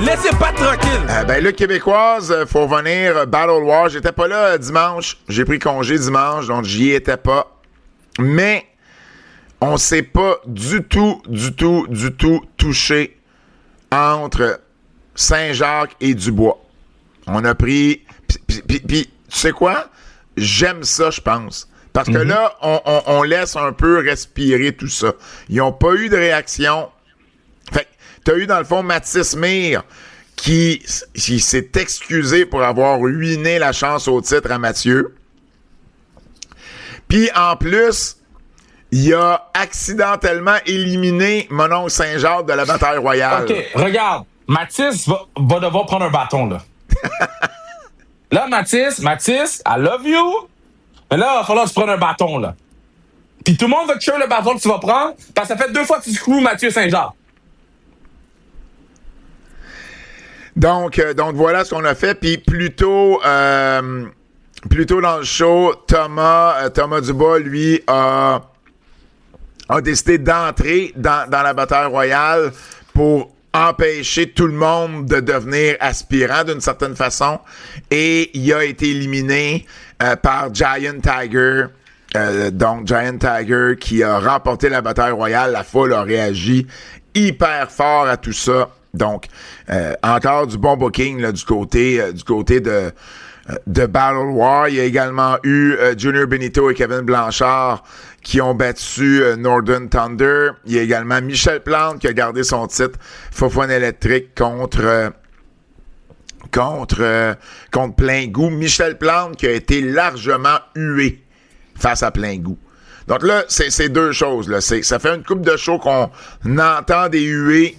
Laissez pas tranquille. Lutte québécoise, faut venir Battle War. J'étais pas là dimanche. J'ai pris congé dimanche, donc j'y étais pas. Mais on s'est pas du tout touché entre Saint-Jacques et Dubois. On a pris... Puis tu sais quoi? J'aime ça, je pense. Parce que là, on laisse un peu respirer tout ça. Ils n'ont pas eu de réaction. Fait que t'as eu, dans le fond, Mathis Mir qui s'est excusé pour avoir ruiné la chance au titre à Mathieu. Puis, en plus, il a accidentellement éliminé mon oncle Saint-Jacques de la bataille royale. OK, regarde. Mathis va devoir prendre un bâton, là. Là, Mathis, I love you. Mais là, il va falloir que tu prennes un bâton, là. Puis tout le monde va te tuer le bâton que tu vas prendre, parce que ça fait 2 fois que tu secoues Mathieu Saint-Jacques. Donc voilà ce qu'on a fait. Puis plutôt dans le show, Thomas Dubois, lui, a décidé d'entrer dans la bataille royale pour empêcher tout le monde de devenir aspirant d'une certaine façon. Et il a été éliminé par Giant Tiger. Donc, Giant Tiger qui a remporté la bataille royale. La foule a réagi hyper fort à tout ça. Donc, encore du bon booking là, du côté de Battle War. Il y a également eu Junior Benito et Kevin Blanchard qui ont battu Northern Thunder. Il y a également Michel Plante qui a gardé son titre Fofone électrique contre Plein Goût. Michel Plante qui a été largement hué face à Plein Goût. Donc là, c'est 2 choses. Là. Ça fait une couple de shows qu'on entend des huées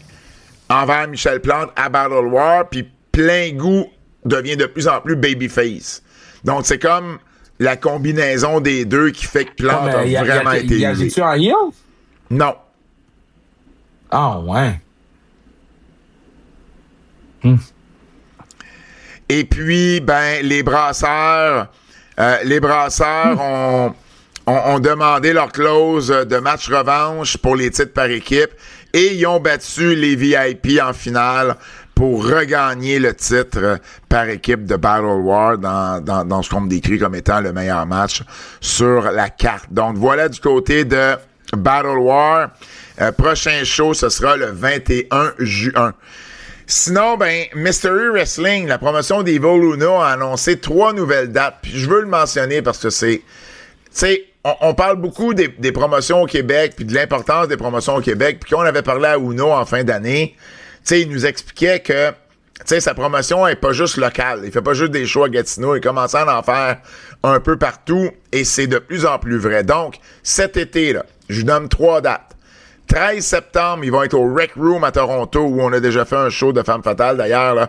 envers Michel Plante à Battle War, puis Plein Goût devient de plus en plus babyface. Donc c'est comme la combinaison des deux qui fait que Plante a vraiment été hué. Y a-tu un heel? Non. Ah, ouais. Et puis, ben, les brasseurs ont demandé leur clause de match revanche pour les titres par équipe et ils ont battu les VIP en finale pour regagner le titre par équipe de Battle War dans ce qu'on me décrit comme étant le meilleur match sur la carte. Donc voilà du côté de Battle War. Prochain show, ce sera le 21 juin. Sinon, Mystery Wrestling, la promotion d'Evil Uno a annoncé 3 nouvelles dates. Puis je veux le mentionner parce que c'est... Tu sais, on parle beaucoup des promotions au Québec puis de l'importance des promotions au Québec. Puis quand on avait parlé à Uno en fin d'année, tu sais, il nous expliquait que sa promotion est pas juste locale. Il fait pas juste des shows à Gatineau. Il commence à en faire un peu partout et c'est de plus en plus vrai. Donc, cet été, là, je vous donne 3 dates. 13 septembre, ils vont être au Rec Room à Toronto où on a déjà fait un show de Femme Fatale. D'ailleurs, là,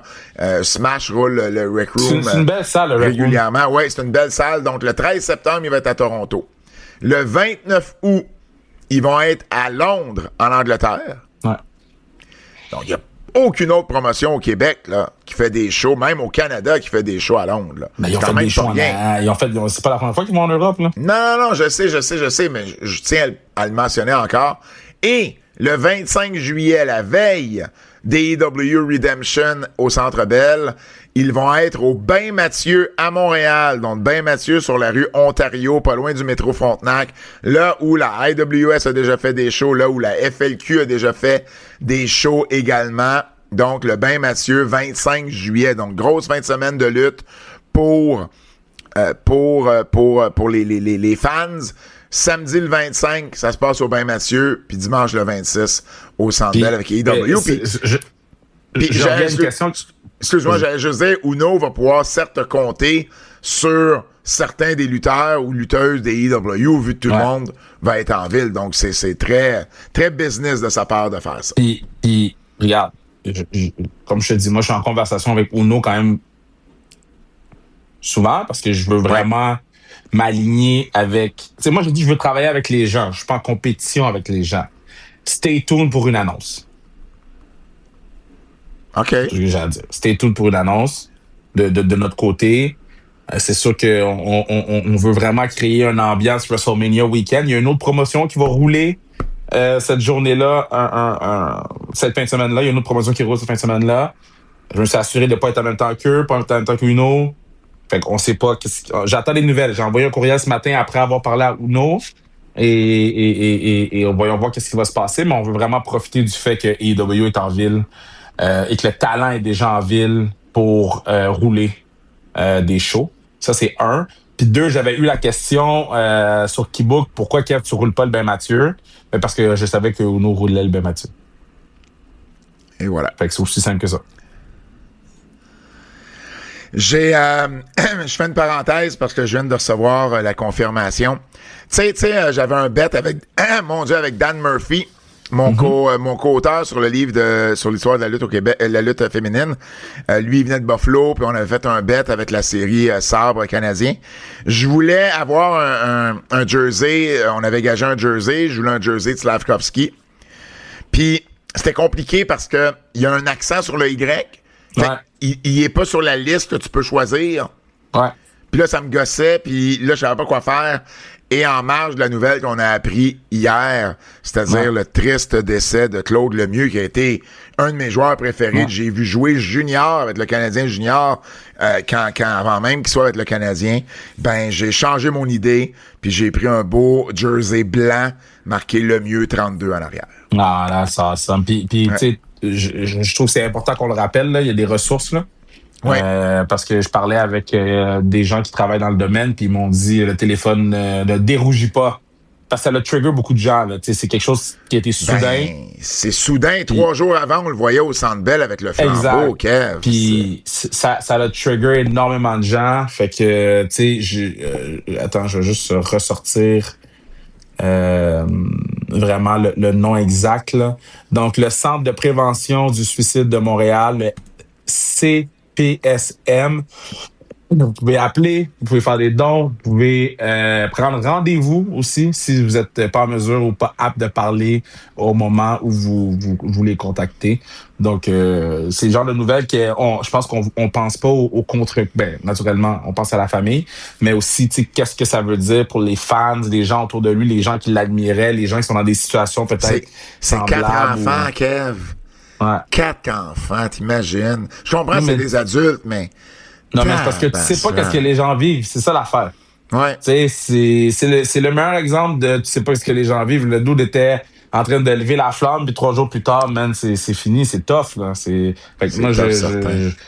Smash roule le Rec Room c'est une belle salle, le Rec Room. Régulièrement. Oui, c'est une belle salle. Donc, le 13 septembre, il va être à Toronto. Le 29 août, ils vont être à Londres, en Angleterre. Ouais. Donc, il n'y a aucune autre promotion au Québec là, qui fait des shows, même au Canada qui fait des shows à Londres. Là. Mais ils ont fait des shows c'est pas la première fois qu'ils vont en Europe, là. Non, je sais, mais je tiens à le mentionner encore. Et le 25 juillet, la veille des AEW Redemption au Centre Bell, ils vont être au Bain Mathieu à Montréal. Donc, Bain Mathieu sur la rue Ontario, pas loin du métro Frontenac. Là où la IWS a déjà fait des shows, là où la FLQ a déjà fait des shows également. Donc, le Bain Mathieu, 25 juillet. Donc, grosse fin de semaine de lutte pour les fans. Samedi le 25, ça se passe au Bain Mathieu, puis dimanche le 26 au Centre Bell avec AEW. J'avais une question. Excuse-moi, j'allais juste dire, Uno va pouvoir certes compter sur certains des lutteurs ou lutteuses des AEW, vu que tout le monde va être en ville. Donc, c'est très, très business de sa part de faire ça. Puis regarde, comme je te dis, moi, je suis en conversation avec Uno quand même souvent parce que je veux vraiment m'aligner avec... Tu sais, moi, je dis, je veux travailler avec les gens. Je suis pas en compétition avec les gens. Stay tuned pour une annonce. OK. C'est ce que j'ai à dire. Stay tuned pour une annonce de notre côté. C'est sûr qu'on veut vraiment créer une ambiance WrestleMania Weekend. Il y a une autre promotion qui va rouler cette journée-là, cette fin de semaine-là. Il y a une autre promotion qui roule cette fin de semaine-là. Je me suis assuré de ne pas être en même temps qu'eux, pas en même temps qu'Uno. Fait qu'on sait pas. J'attends des nouvelles. J'ai envoyé un courriel ce matin après avoir parlé à Uno. Et on va voir qu'est-ce qui va se passer. Mais on veut vraiment profiter du fait que AEW est en ville et que le talent est déjà en ville pour rouler des shows. Ça, c'est 1. Puis 2, j'avais eu la question sur Keybook, pourquoi Kev, tu roules pas le Ben Mathieu? Ben, parce que je savais que Uno roulait le Ben Mathieu. Et voilà. Fait que c'est aussi simple que ça. Je fais une parenthèse parce que je viens de recevoir la confirmation. Tu sais, j'avais un bet avec, avec Dan Murphy, mon co-auteur sur le livre sur l'histoire de la lutte au Québec, la lutte féminine. Lui, il venait de Buffalo, puis on avait fait un bet avec la série Sabre canadien. Je voulais avoir un jersey, on avait gagé un jersey, je voulais un jersey de Slavkovski. Puis c'était compliqué parce que il y a un accent sur le Y. Il est pas sur la liste que tu peux choisir. Ouais. Puis là, ça me gossait, puis là, je savais pas quoi faire. Et en marge de la nouvelle qu'on a appris hier, c'est-à-dire le triste décès de Claude Lemieux, qui a été un de mes joueurs préférés. J'ai vu jouer junior avec le Canadien junior, quand avant même qu'il soit avec le Canadien. Ben, j'ai changé mon idée, puis j'ai pris un beau jersey blanc marqué Lemieux 32 en arrière. Ah, là, ça. Puis tu sais, je trouve que c'est important qu'on le rappelle, là. Il y a des ressources, là. Ouais. Parce que je parlais avec des gens qui travaillent dans le domaine, puis ils m'ont dit le téléphone ne dérougit pas. Parce que ça le trigger beaucoup de gens. Là. C'est quelque chose qui a été soudain. Ben, c'est soudain. 3 jours avant, on le voyait au Centre Bell avec le flambeau, Kev. Puis ça le trigger énormément de gens. Fait que, tu sais, attends, je vais juste ressortir vraiment le nom exact. Là. Donc, le Centre de prévention du suicide de Montréal, le CPSM. Vous pouvez appeler, vous pouvez faire des dons, vous pouvez prendre rendez-vous aussi si vous n'êtes pas en mesure ou pas apte de parler au moment où vous les contactez. Donc, c'est le genre de nouvelles que je pense qu'on pense pas au contre... Ben, naturellement, on pense à la famille, mais aussi, tu sais, qu'est-ce que ça veut dire pour les fans, les gens autour de lui, les gens qui l'admiraient, les gens qui sont dans des situations peut-être C'est 4 enfants, Kev. Ouais. 4 enfants, t'imagines? Je comprends que c'est des adultes, mais... Non, mais c'est parce que tu sais pas qu'est-ce que les gens vivent. C'est ça l'affaire. Ouais. Tu sais, c'est le meilleur exemple de tu sais pas ce que les gens vivent. Le dude était en train de lever la flamme, puis 3 jours plus tard, man, c'est fini, c'est tough, là. Fait que moi,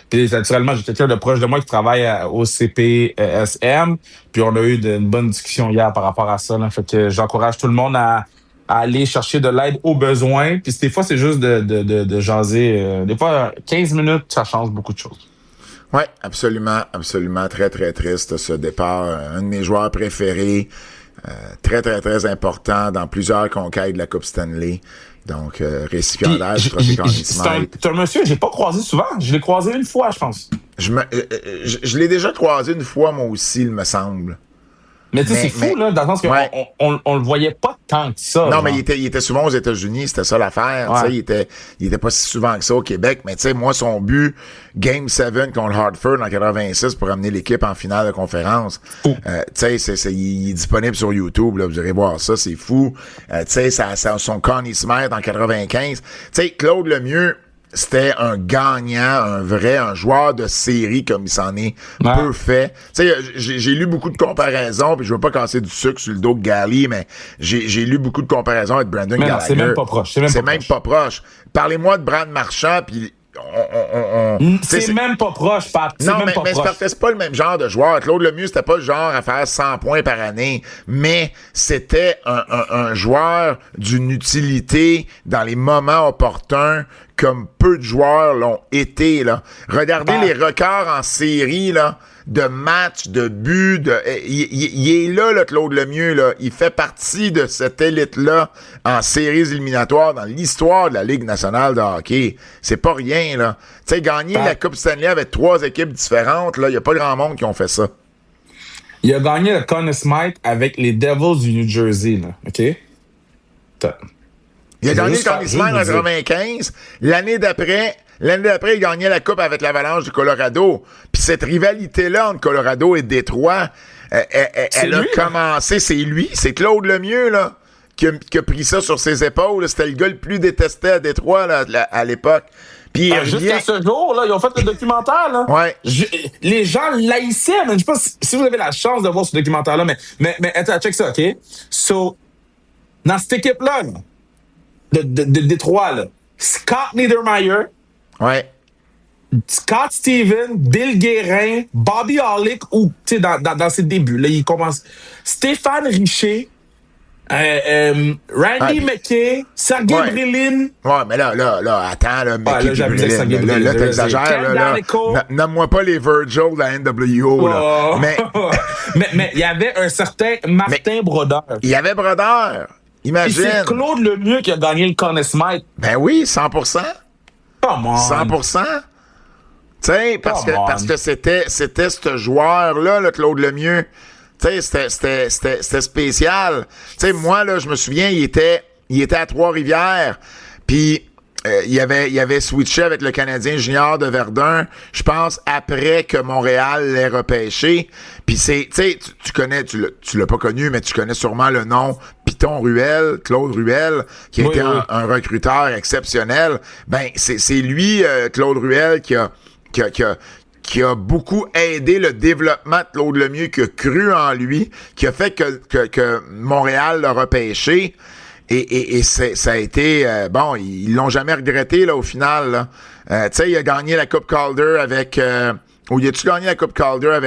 puis naturellement, j'ai quelqu'un de proche de moi qui travaille au CPSM, puis on a eu une bonne discussion hier par rapport à ça, là. Fait que j'encourage tout le monde à aller chercher de l'aide aux besoins. Puis des fois, c'est juste de jaser. Des fois, 15 minutes, ça change beaucoup de choses. Oui, absolument, absolument. Très, très triste, ce départ. Un de mes joueurs préférés. Très, très, très important dans plusieurs conquêtes de la Coupe Stanley. Donc, récipiendaire du trophée Conn Smythe. C'est un monsieur que j'ai pas croisé souvent. Je l'ai croisé une fois, je pense. Je l'ai déjà croisé une fois, moi aussi, il me semble. Mais tu sais, c'est fou, là, dans le sens qu'on on le voyait pas tant que ça. Non, genre. mais il était souvent aux États-Unis, c'était ça l'affaire. Ouais. Il était pas si souvent que ça au Québec, mais tu sais, moi, son but, Game 7 contre Hartford en 86 pour amener l'équipe en finale de conférence. Tu sais, il est disponible sur YouTube, là, vous irez voir ça, c'est fou. Tu sais, son Conn Smythe en 95. Tu sais, Claude Lemieux, c'était un gagnant, un joueur de série comme il s'en est peu fait. Tu sais, j'ai lu beaucoup de comparaisons, puis je veux pas casser du sucre sur le dos de Gally, mais j'ai lu beaucoup de comparaisons avec Brandon Gallagher. Non, c'est même pas proche. C'est même pas proche. Parlez-moi de Brad Marchand, puis c'est même pas proche, Pat. Non, mais c'est pas le même genre de joueur. Claude Lemieux, c'était pas le genre à faire 100 points par année, mais c'était un joueur d'une utilité dans les moments opportuns comme peu de joueurs l'ont été, là. Regardez les records en série, là, de matchs, de buts, il est là, le Claude Lemieux, là. Il fait partie de cette élite-là en séries éliminatoires dans l'histoire de la Ligue nationale de hockey. C'est pas rien, là. Tu sais, gagner la Coupe Stanley avec 3 équipes différentes, là, il y a pas grand monde qui ont fait ça. Il a gagné le Conn Smythe avec les Devils du New Jersey, là. OK? Il a gagné le Conn Smythe en 95. L'année d'après, il gagnait la Coupe avec l'Avalanche du Colorado. Puis cette rivalité-là entre Colorado et Détroit, elle a commencé. C'est lui, c'est Claude Lemieux, là, qui a pris ça sur ses épaules. C'était le gars le plus détesté à Détroit, là, à l'époque. Puis jusqu'à ce jour, là, ils ont fait le documentaire, là. Ouais. Les gens l'haïssaient, mais je sais pas si vous avez la chance de voir ce documentaire-là, mais attends, check ça, OK? So, dans cette équipe-là, là, de Détroit, là, Scott Niedermayer, ouais. Scott Stevens, Bill Guérin, Bobby Orlick, ou, tu sais, dans ses débuts, là, il commence. Stéphane Richer, Randy McKay, Sergei Brylin. Ouais, mais là, attends, là, McKay, là, t'exagères, là. Nomme-moi pas les Virgil de la NWO, là. Mais il y avait un certain Martin Brodeur. Il y avait Brodeur. Imagine. Et c'est Claude Lemieux qui a gagné le Conn Smythe. Ben oui, 100%. Come on. 100%. Tu sais, parce que c'était ce joueur-là, le Claude Lemieux. Tu sais, c'était spécial. Tu sais, moi, là, je me souviens, il était à Trois-Rivières. Puis, il avait switché avec le Canadien junior de Verdun, je pense, après que Montréal l'ait repêché. Puis tu sais, tu connais, tu l'as pas connu, mais tu connais sûrement le nom Piton Ruel, Claude Ruel, qui était un recruteur exceptionnel. Ben, c'est lui, Claude Ruel, qui a beaucoup aidé le développement de Claude Lemieux, qui a cru en lui, qui a fait que Montréal l'a repêché. Et ça a été... bon, ils l'ont jamais regretté, là, au final. Tu sais, il a gagné la Coupe Calder avec... ou il a-tu gagné la Coupe Calder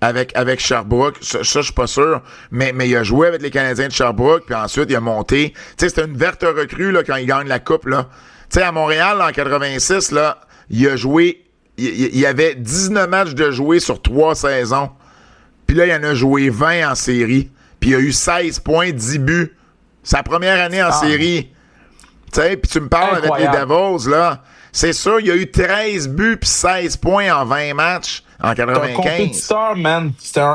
avec Sherbrooke? Ça, je suis pas sûr. Mais il a joué avec les Canadiens de Sherbrooke, puis ensuite, il a monté. Tu sais, c'était une verte recrue, là, quand il gagne la Coupe, là. Tu sais, à Montréal, en 86, là, il a joué... Il y avait 19 matchs de jouer sur 3 saisons. Puis là, il en a joué 20 en série. Puis il a eu 16 points, 10 buts. Sa première année en série. Tu sais, puis tu me parles avec les Devils, là. C'est sûr, il y a eu 13 buts puis 16 points en 20 matchs en 95. C'est un compétiteur, man.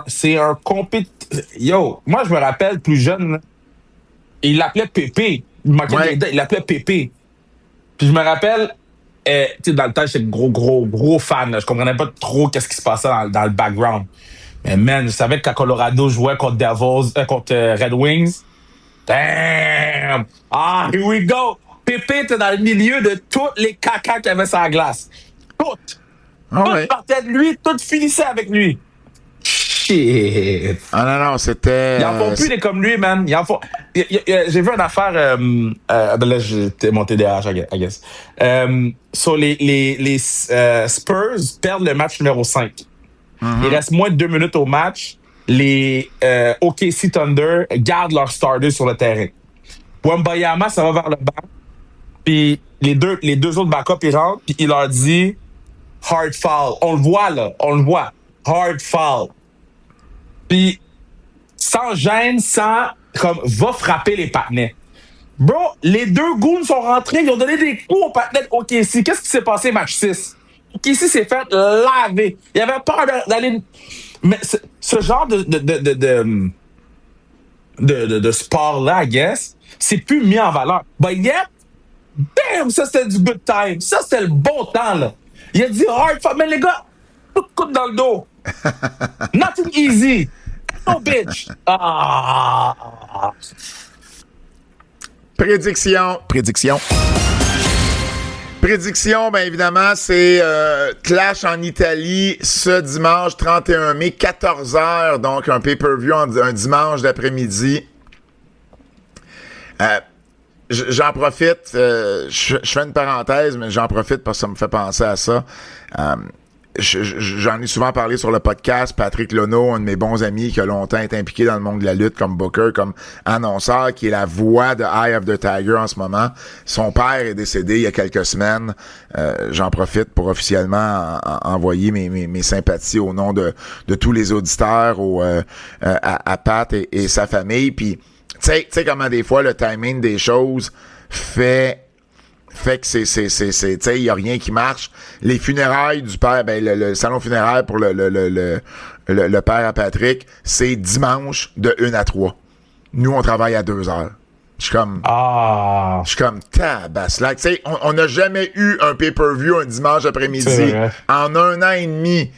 C'est un compétiteur. Yo, moi, je me rappelle plus jeune, là, il l'appelait Pépé. Il l'appelait Pépé. Puis je me rappelle, tu sais, dans le temps, j'étais gros fan. Là. Je comprenais pas trop qu'est-ce qui se passait dans le background. Mais man, je savais que quand Colorado jouait contre Devils, contre Red Wings, damn! Ah, here we go! Pépé était dans le milieu de tous les cacas qu'il y avait sur la glace. Toutes. Ah Toutes ouais. partaient de lui, toutes finissaient avec lui. Shit. Ah non, c'était... Ils en font plus des comme lui, man. Ils en font... J'ai vu une affaire... ben là, j'étais mon TDAH, I guess. Sur les Spurs perdent le match numéro 5. Il reste moins de 2 minutes au match. Les OKC Thunder gardent leur starter sur le terrain. Wembanyama, ça va vers le banc. Puis les deux autres backups, ils rentrent. Puis il leur dit « hard foul ». On le voit, là. On le voit. Hard foul. Puis, sans gêne, comme, va frapper les partenaires. Bro, les deux goons sont rentrés, ils ont donné des coups aux partenaires de OKC. Qu'est-ce qui s'est passé, match 6? OKC s'est fait laver. Il avait peur d'aller... Mais ce genre de sport-là, I guess, c'est plus mis en valeur. But yet, damn, ça c'était du good time. Ça c'était le bon temps, là. Il a dit hard fuck, mais les gars, coup de coude dans le dos. Nothing easy. No bitch. Ah. Prédiction. Prédiction, bien évidemment, c'est Clash en Italie ce dimanche 31 mai, 14h, donc un pay-per-view un dimanche d'après-midi. J'en profite, je fais une parenthèse, mais j'en profite parce que ça me fait penser à ça. J'en ai souvent parlé sur le podcast. Patrick Lono, un de mes bons amis qui a longtemps été impliqué dans le monde de la lutte comme booker, comme annonceur, qui est la voix de Eye of the Tiger en ce moment. Son père est décédé il y a quelques semaines. J'en profite pour officiellement envoyer mes sympathies au nom de tous les auditeurs à Pat et sa famille. Puis, tu sais comment des fois le timing des choses fait que tu sais, il y a rien qui marche. Les funérailles du père, ben, le salon funéraire pour le père à Patrick, c'est dimanche de 1 à 3. Nous, on travaille à 2 heures. Je suis comme tabaslac. Tu sais, on n'a jamais eu un pay-per-view un dimanche après-midi en 1 an et demi.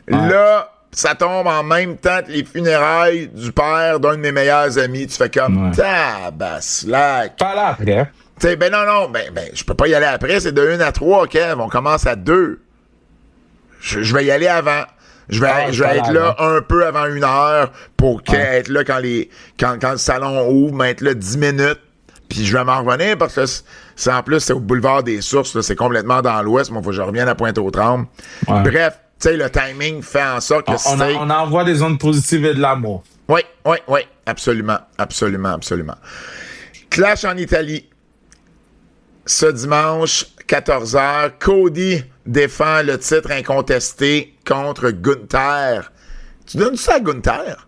Ouais. Là, ça tombe en même temps que les funérailles du père d'un de mes meilleurs amis. Tu fais comme tabaslac. Pas là après. T'sais, ben non, je peux pas y aller après, c'est de 1 à 3, Kev, on commence à 2. Je vais y aller avant. Je vais être là un peu avant 1 heure pour être là quand le salon ouvre, être là 10 minutes, puis je vais m'en revenir parce que c'est en plus, c'est au boulevard des Sources, là, c'est complètement dans l'ouest, moi, faut que je revienne à Pointe-aux-Trembles. Ouais. Bref, tu sais, le timing fait en sorte que on envoie des ondes positives et de l'amour. Oui, absolument. Clash en Italie. Ce dimanche, 14h, Cody défend le titre incontesté contre Gunther. Tu donnes ça à Gunther?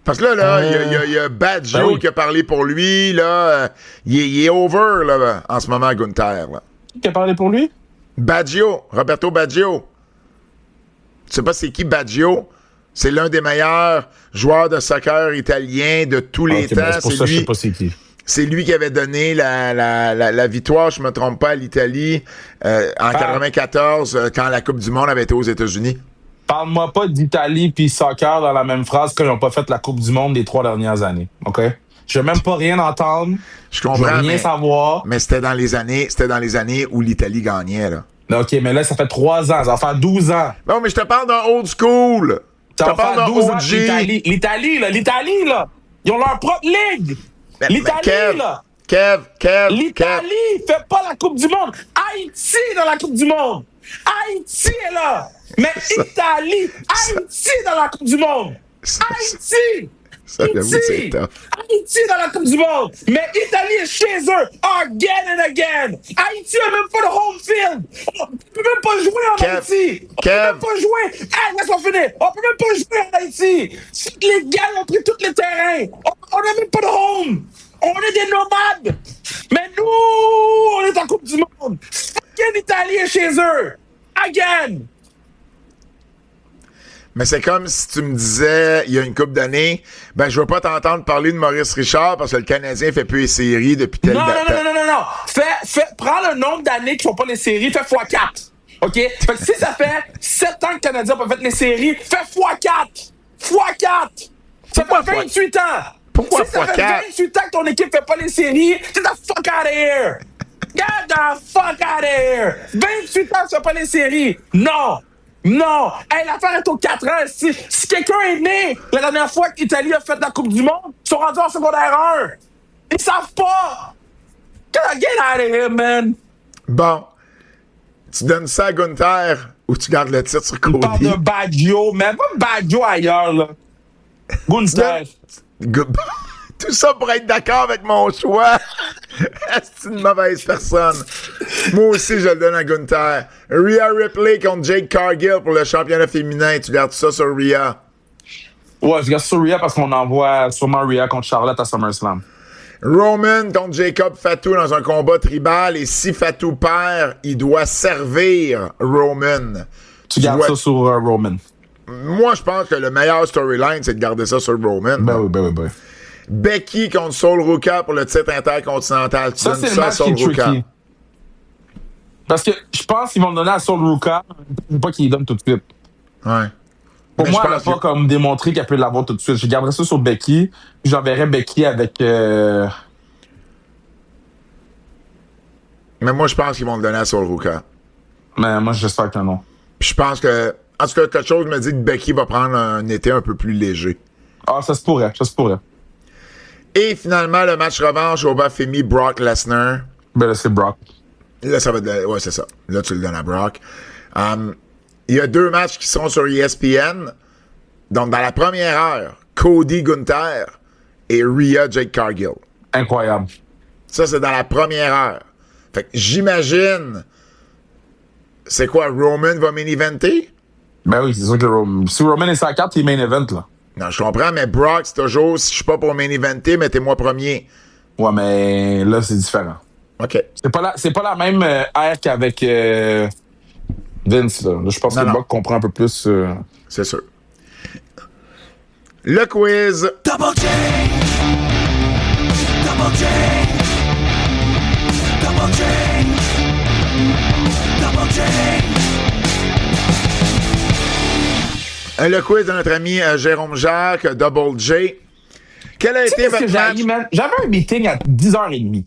Parce que là, il y a Baggio qui a parlé pour lui. Là, il est over là, en ce moment, Gunther. Là. Qui a parlé pour lui? Baggio, Roberto Baggio. Tu sais pas c'est qui Baggio? C'est l'un des meilleurs joueurs de soccer italiens de tous les temps. C'est pour ça que je sais pas c'est qui. C'est lui qui avait donné la victoire, je me trompe pas, à l'Italie en 94 quand la Coupe du Monde avait été aux États-Unis. Parle-moi pas d'Italie puis soccer dans la même phrase quand ils n'ont pas fait la Coupe du Monde des 3 dernières années, OK? Je veux même pas rien entendre. Je comprends, je veux rien savoir. Mais c'était dans les années où l'Italie gagnait, là. OK, mais là, ça fait 3 ans. Ça va faire 12 ans. Non, mais je te parle d'un old school. Je te parle d'un OG. L'Italie, là. Ils ont leur propre ligue. L'Italie, là. L'Italie fait pas la Coupe du Monde. Haïti est dans la Coupe du Monde. Haïti est là. Mais Haïti dans la Coupe du Monde. Haïti. Haïti dans la Coupe du Monde. Mais Italie est chez eux. Again and again. Haïti a même pas de home field. On peut même pas jouer en Haïti. On peut même pas jouer. Hey, laisse-moi finir. On peut même pas jouer en Haïti. Les gars ont pris tous les terrains. On n'a même pas de home. On est des nomades. Mais nous, on est en Coupe du Monde. Fucking Italie est chez eux. Again. Mais c'est comme si tu me disais, il y a une couple d'années, ben je veux pas t'entendre parler de Maurice Richard parce que le Canadien fait plus les séries depuis telle date. Non. Prends le nombre d'années qu'ils font pas les séries, fais x4. OK? Fait que si ça fait 7 ans que le Canadien n'a pas fait les séries, fais x4. x4. Ça fait 28 ans. Pourquoi Si ça fait x4? 28 ans que ton équipe fait pas les séries, get the fuck out of here! Get the fuck out of here! 28 ans que tu fais pas les séries! Non! Non! Hey, l'affaire est aux 4 ans. Si quelqu'un est né la dernière fois que l'Italie a fait la Coupe du Monde, ils sont rendus en secondaire 1. Ils savent pas! Get out of here, man! Bon. Tu donnes ça à Gunther ou tu gardes le titre sur On parle Cody? de Baggio, mais pas Baggio ailleurs, là. Gunther. Tout ça pour être d'accord avec mon choix. C'est une mauvaise personne. Moi aussi, je le donne à Gunther. Rhea Ripley contre Jade Cargill pour le championnat féminin. Tu gardes ça sur Rhea. Ouais, je garde sur Rhea parce qu'on envoie sûrement Rhea contre Charlotte à SummerSlam. Roman contre Jacob Fatu dans un combat tribal. Et si Fatu perd, il doit servir Roman. Tu gardes ça sur Roman. Moi, je pense que le meilleur storyline, c'est de garder ça sur Roman. Ben oui. Becky contre Sol Ruka pour le titre intercontinental. Tu Ça, donnes c'est le ça à match qui Sol est Ruka. tricky. Parce que je pense qu'ils vont le donner à Sol Ruka. Je veux pas qu'ils donnent tout de suite. Ouais. Pour Mais moi, je elle n'a pense pas que- comme démontré qu'elle peut l'avoir tout de suite. Je garderais ça sur Becky. Puis j'enverrais Becky avec... Mais moi, je pense qu'ils vont le donner à Sol Ruka. Mais moi, j'espère que non. Puis je pense que... En tout cas, quelque chose me dit que Becky va prendre un été un peu plus léger. Ah, ça se pourrait. Et finalement, le match revanche au Bafemi Brock Lesnar. Ben là, c'est Brock. Là, ça va être... Ouais, c'est ça. Là, tu le donnes à Brock. Il y a 2 matchs qui sont sur ESPN. Donc, dans la première heure, Cody Gunther et Rhea Jade Cargill. Incroyable. Ça, c'est dans la première heure. Fait que j'imagine... C'est quoi, Roman va main-eventer? Ben oui, c'est sûr que si Roman est sur la carte, il est main event, là. Non, je comprends, mais Brock, c'est toujours, si je suis pas pour main-eventer, mettez-moi premier. Ouais, mais là, c'est différent. OK. C'est pas la même ère qu'avec Vince, là. Là, je pense Non, que non. Brock comprend un peu plus... C'est sûr. Le quiz. Double J. Double J. Double J. Double J. Le quiz de notre ami Jérôme Jacques, Double J. Quel a été Qu'est-ce que votre j'ai match? haï, man? J'avais un meeting à 10h30.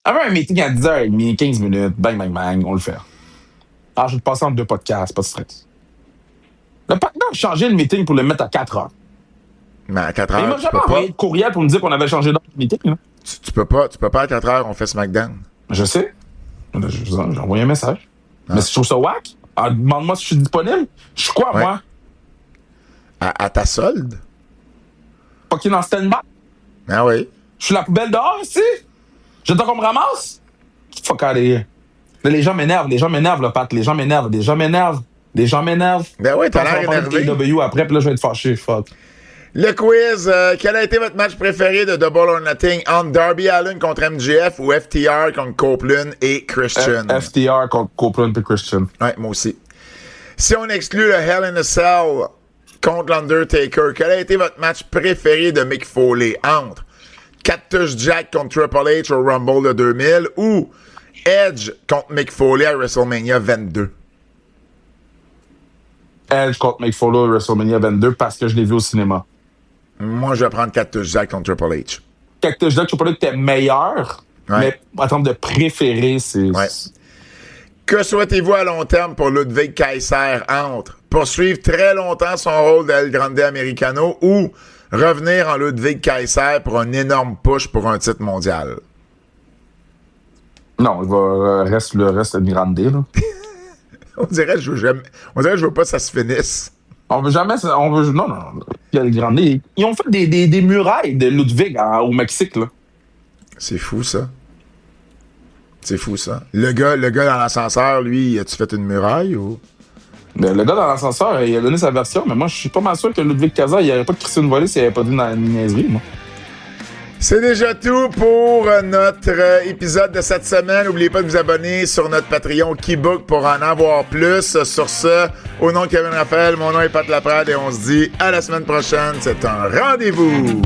J'avais un meeting à 10h30, 15 minutes, bang, bang, bang, on le fait. Alors, je vais te passer entre 2 podcasts, pas de stress. Le partenaire a changé le meeting pour le mettre à 4h. Mais à 4 Il heures, m'a tu jamais peux pas. envoyé de courriel pour me dire qu'on avait changé d'heure de meeting. Là. Tu peux pas à 4 heures, on fait SmackDown. Je sais. J'ai envoyé un message. Mais si je trouve ça whack, demande-moi si je suis disponible. Je suis quoi, Ouais. moi? À ta solde? Pas qu'il est en stand-by. Ah oui. Je suis la poubelle dehors, ici. J'attends qu'on me ramasse. Fuck out of here. Là, les gens m'énervent, là, Pat. Les gens m'énervent. Ben oui, t'as Quand l'air on va parler de énervé. AEW après, puis là, je vais être fâché. Fuck. Le quiz, quel a été votre match préféré de Double or Nothing entre Darby Allin contre MJF ou FTR contre Copeland et Christian? FTR contre Copeland et Christian. Ouais, moi aussi. Si on exclut le Hell in a Cell contre l'Undertaker, quel a été votre match préféré de Mick Foley entre Cactus Jack contre Triple H au Rumble de 2000 ou Edge contre Mick Foley à WrestleMania 22? Edge contre Mick Foley à WrestleMania 22 parce que je l'ai vu au cinéma. Moi, je vais prendre Cactus Jack contre Triple H. Cactus Jack, je peux pas dire que t'es meilleur, Ouais. mais en termes de préféré, c'est... Ouais. Que souhaitez-vous à long terme pour Ludwig Kaiser entre poursuivre très longtemps son rôle d'El Grande Americano ou revenir en Ludwig Kaiser pour un énorme push pour un titre mondial? Non, il va le reste de Grande, là. On dirait que je veux pas que ça se finisse. On veut jamais... Non. Le Grande, ils ont fait des murailles de Ludwig au Mexique, là. C'est fou, ça. C'est fou, ça. Le gars dans l'ascenseur, lui, as-tu fait une muraille ou... Le gars dans l'ascenseur, il a donné sa version, mais moi, je suis pas mal sûr que Ludwig Kaiser, il n'y aurait pas de Christine Volée s'il n'avait pas dit dans la niaiserie, moi. C'est déjà tout pour notre épisode de cette semaine. N'oubliez pas de vous abonner sur notre Patreon Keybook pour en avoir plus. Sur ce, au nom de Kevin Raphaël, mon nom est Pat Laprade et on se dit à la semaine prochaine. C'est un rendez-vous!